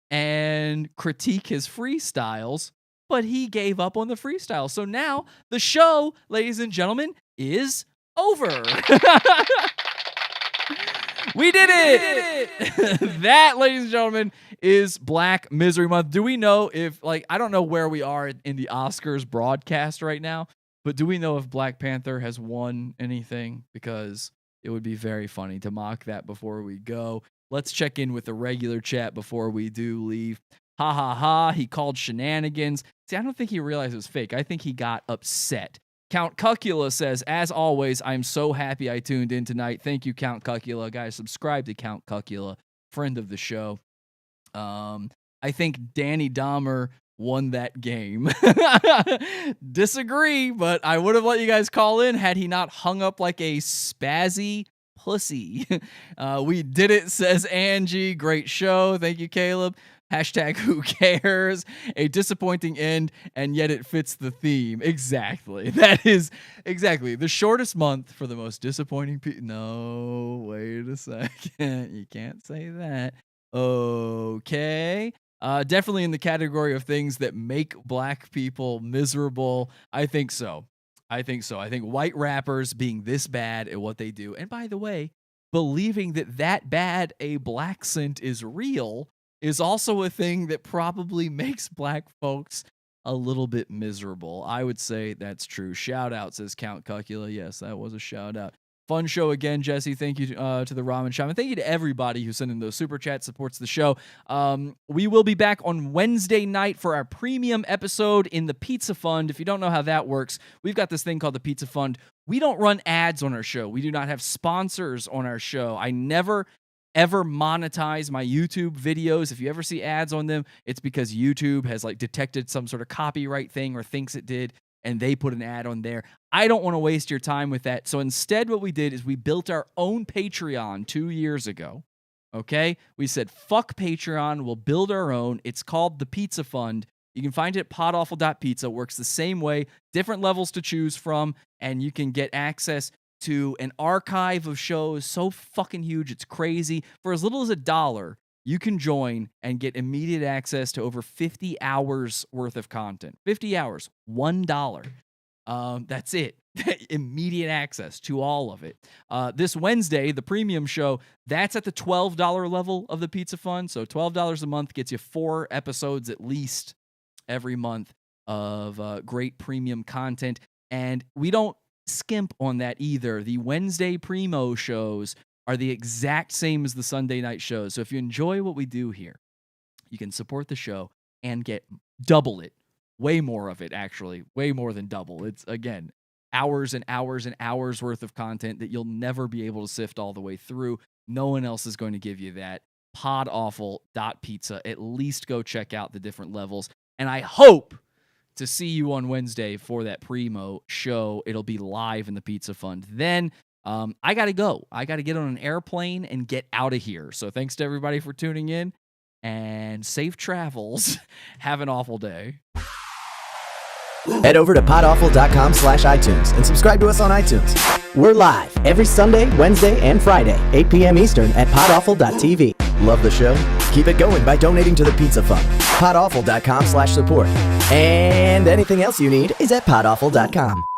and critique his freestyles, but he gave up on the freestyle. So now the show, ladies and gentlemen, is over. We did it. That, ladies and gentlemen, is Black Misery Month. Do we know if, like, I don't know where we are in the Oscars broadcast right now, but do we know if Black Panther has won anything? Because it would be very funny to mock that before we go. Let's check in with the regular chat before we do leave. Ha ha ha. He called shenanigans. See, I don't think he realized it was fake. I think he got upset. Count Cucula says, as always, I'm so happy I tuned in tonight. Thank you, Count Cucula. Guys, subscribe to Count Cucula, friend of the show. I think Danny Dahmer won that game. Disagree, but I would have let you guys call in had he not hung up like a spazzy pussy. We did it, says Angie. Great show. Thank you, Caleb. Hashtag who cares? A disappointing end, and yet it fits the theme. Exactly. That is exactly the shortest month for the most disappointing people. No, wait a second. You can't say that. Okay. Definitely in the category of things that make black people miserable. I think so. I think white rappers being this bad at what they do, and by the way, believing that bad a black scent is real is also a thing that probably makes black folks a little bit miserable. I would say that's true. Shout out, says Count Cucula. Yes, that was a shout out. Fun show again, Jesse. Thank you to the Ramen Shaman. Thank you to everybody who sent in those super chats, supports the show. We will be back on Wednesday night for our premium episode in the Pizza Fund. If you don't know how that works, we've got this thing called the Pizza Fund. We don't run ads on our show. We do not have sponsors on our show. I never ever monetize my YouTube videos. If you ever see ads on them, it's because YouTube has like detected some sort of copyright thing or thinks it did, and they put an ad on there. I don't want to waste your time with that. So instead, what we did is we built our own Patreon 2 years ago. Okay? We said, fuck Patreon. We'll build our own. It's called the Pizza Fund. You can find it at podawful.pizza. Works the same way. Different levels to choose from. And you can get access to an archive of shows so fucking huge, it's crazy. For as little as $1, you can join and get immediate access to over 50 hours worth of content. 50 hours, $1. That's it. immediate access to all of it. This Wednesday, the premium show, that's at the $12 level of the Pizza Fund. So $12 a month gets you 4 episodes at least every month of great premium content. And we don't skimp on that either. The Wednesday Primo shows are the exact same as the Sunday night shows. So if you enjoy what we do here, you can support the show and get double it. Way more of it, actually. Way more than double. It's, again, hours and hours and hours worth of content that you'll never be able to sift all the way through. No one else is going to give you that. Podawful.pizza. At least go check out the different levels. And I hope to see you on Wednesday for that Primo show. It'll be live in the Pizza Fund. Then I got to go. I got to get on an airplane and get out of here. So thanks to everybody for tuning in, and safe travels. Have an awful day. Head over to podawful.com/iTunes and subscribe to us on iTunes. We're live every Sunday, Wednesday, and Friday, 8 p.m. Eastern at podawful.tv. Love the show? Keep it going by donating to the Pizza Fund. podawful.com/support. And anything else you need is at podawful.com.